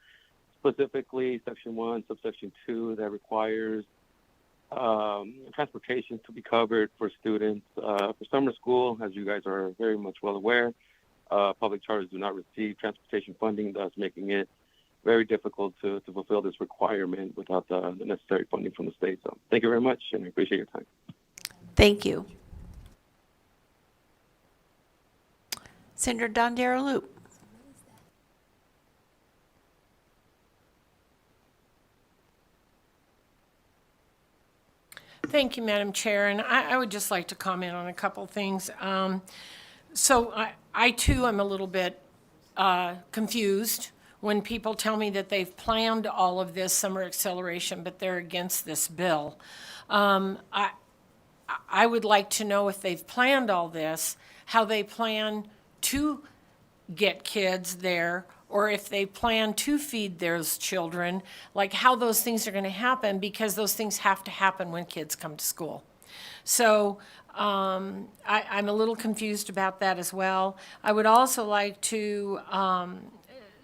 specifically Section 1, Subsection 2, that requires transportation to be covered for students for summer school. As you guys are very much well aware, public charters do not receive transportation funding, thus making it very difficult to fulfill this requirement without the necessary funding from the state. So thank you very much, and I appreciate your time. Thank you. Senator Don Darrell Loop. Thank you, Madam Chair, and I would just like to comment on a couple things. So I too am a little bit confused when people tell me that they've planned all of this summer acceleration, but they're against this bill. I would like to know if they've planned all this, how they plan to get kids there, or if they plan to feed those children, like how those things are going to happen, because those things have to happen when kids come to school. So I'm a little confused about that as well. I would also like to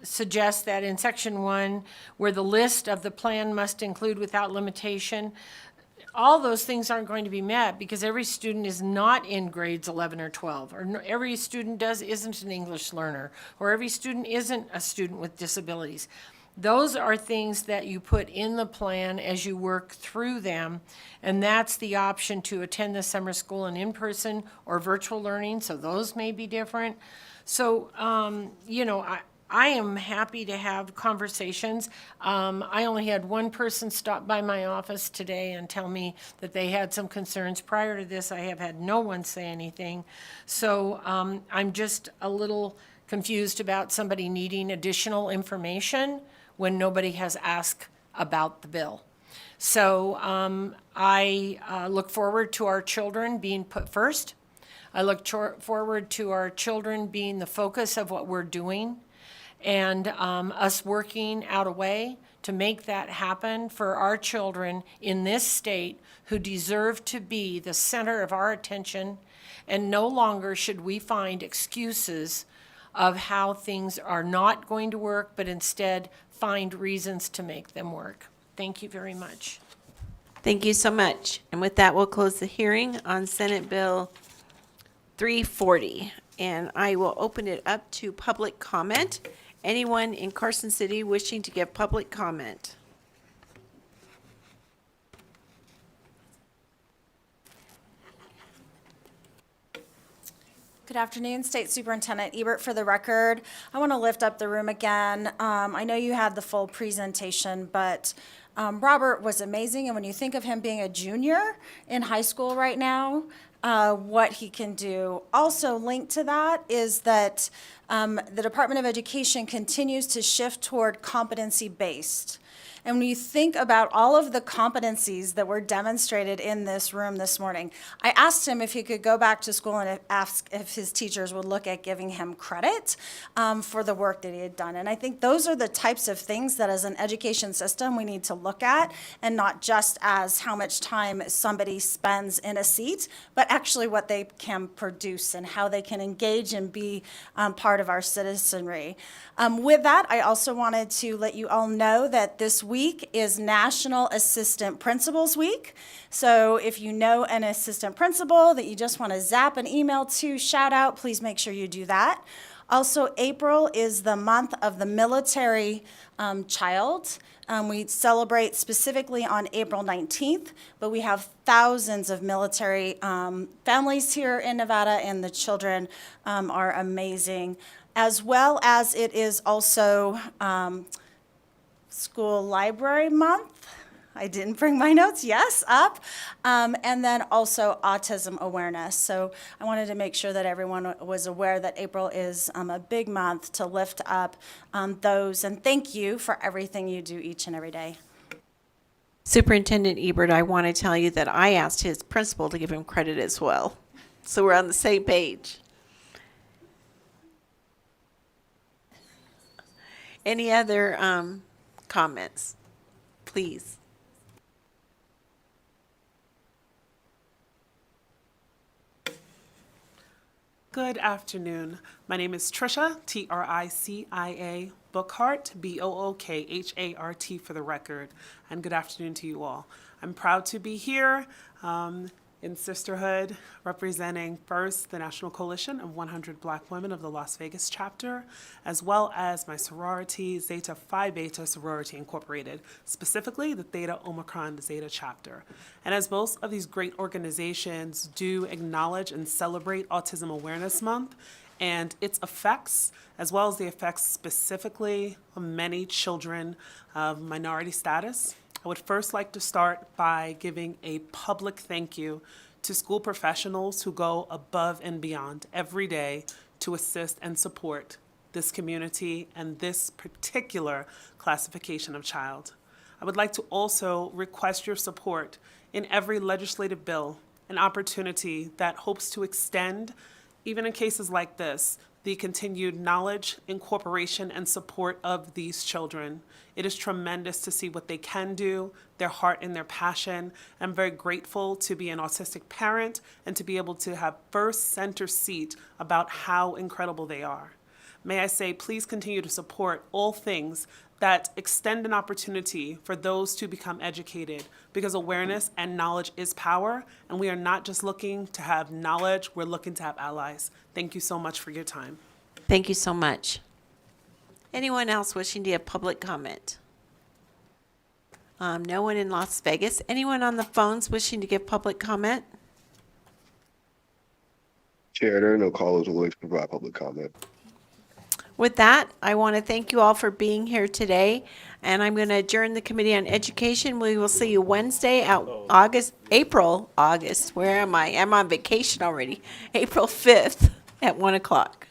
suggest that in Section 1, where the list of the plan must include without limitation, all those things aren't going to be met because every student is not in grades 11 or 12, or every student isn't an English learner, or every student isn't a student with disabilities. Those are things that you put in the plan as you work through them, and that's the option to attend the summer school in person or virtual learning, so those may be different. So, I am happy to have conversations. I only had one person stop by my office today and tell me that they had some concerns. Prior to this, I have had no one say anything. So I'm just a little confused about somebody needing additional information when nobody has asked about the bill. So I look forward to our children being put first. I look forward to our children being the focus of what we're doing, and us working out a way to make that happen for our children in this state who deserve to be the center of our attention, and no longer should we find excuses of how things are not going to work, but instead find reasons to make them work. Thank you very much. Thank you so much. And with that, we'll close the hearing on Senate Bill 340. And I will open it up to public comment. Anyone in Carson City wishing to give public comment? Good afternoon, State Superintendent Ebert. For the record, I want to lift up the room again. I know you had the full presentation, but Robert was amazing. And when you think of him being a junior in high school right now, what he can do. Also linked to that is that the Department of Education continues to shift toward competency-based. And when you think about all of the competencies that were demonstrated in this room this morning, I asked him if he could go back to school and ask if his teachers would look at giving him credit for the work that he had done. And I think those are the types of things that as an education system we need to look at, and not just as how much time somebody spends in a seat, but actually what they can produce and how they can engage and be part of our citizenry. With that, I also wanted to let you all know that this week is National Assistant Principals Week. So if you know an assistant principal that you just want to zap an email to, shout out, please make sure you do that. Also, April is the month of the military child. We celebrate specifically on April 19th, but we have thousands of military families here in Nevada, and the children are amazing. As well as it is also School Library Month. I didn't bring my notes, yes, up. And then also Autism Awareness. So I wanted to make sure that everyone was aware that April is a big month to lift up those. And thank you for everything you do each and every day. Superintendent Ebert, I want to tell you that I asked his principal to give him credit as well. So we're on the same page. Any other comments, please? Good afternoon. My name is Tricia, Tricia Bookhart, Bookhart for the record, and good afternoon to you all. I'm proud to be here in sisterhood, representing first the National Coalition of 100 Black Women of the Las Vegas chapter, as well as my sorority, Zeta Phi Beta Sorority Incorporated, specifically the Theta Omicron Zeta chapter. And as both of these great organizations do acknowledge and celebrate Autism Awareness Month and its effects, as well as the effects specifically on many children of minority status, I would first like to start by giving a public thank you to school professionals who go above and beyond every day to assist and support this community and this particular classification of child. I would like to also request your support in every legislative bill, an opportunity that hopes to extend, even in cases like this, the continued knowledge, incorporation, and support of these children. It is tremendous to see what they can do, their heart and their passion. I'm very grateful to be an autistic parent and to be able to have first center seat about how incredible they are. May I say, please continue to support all things that extend an opportunity for those to become educated, because awareness and knowledge is power, and we are not just looking to have knowledge, we're looking to have allies. Thank you so much for your time. Thank you so much. Anyone else wishing to have public comment? No one in Las Vegas. Anyone on the phones wishing to give public comment? Chair, there are no callers willing to provide public comment. With that, I want to thank you all for being here today, and I'm going to adjourn the Committee on Education. We will see you Wednesday, April, where am I? I'm on vacation already. April 5th at 1 o'clock.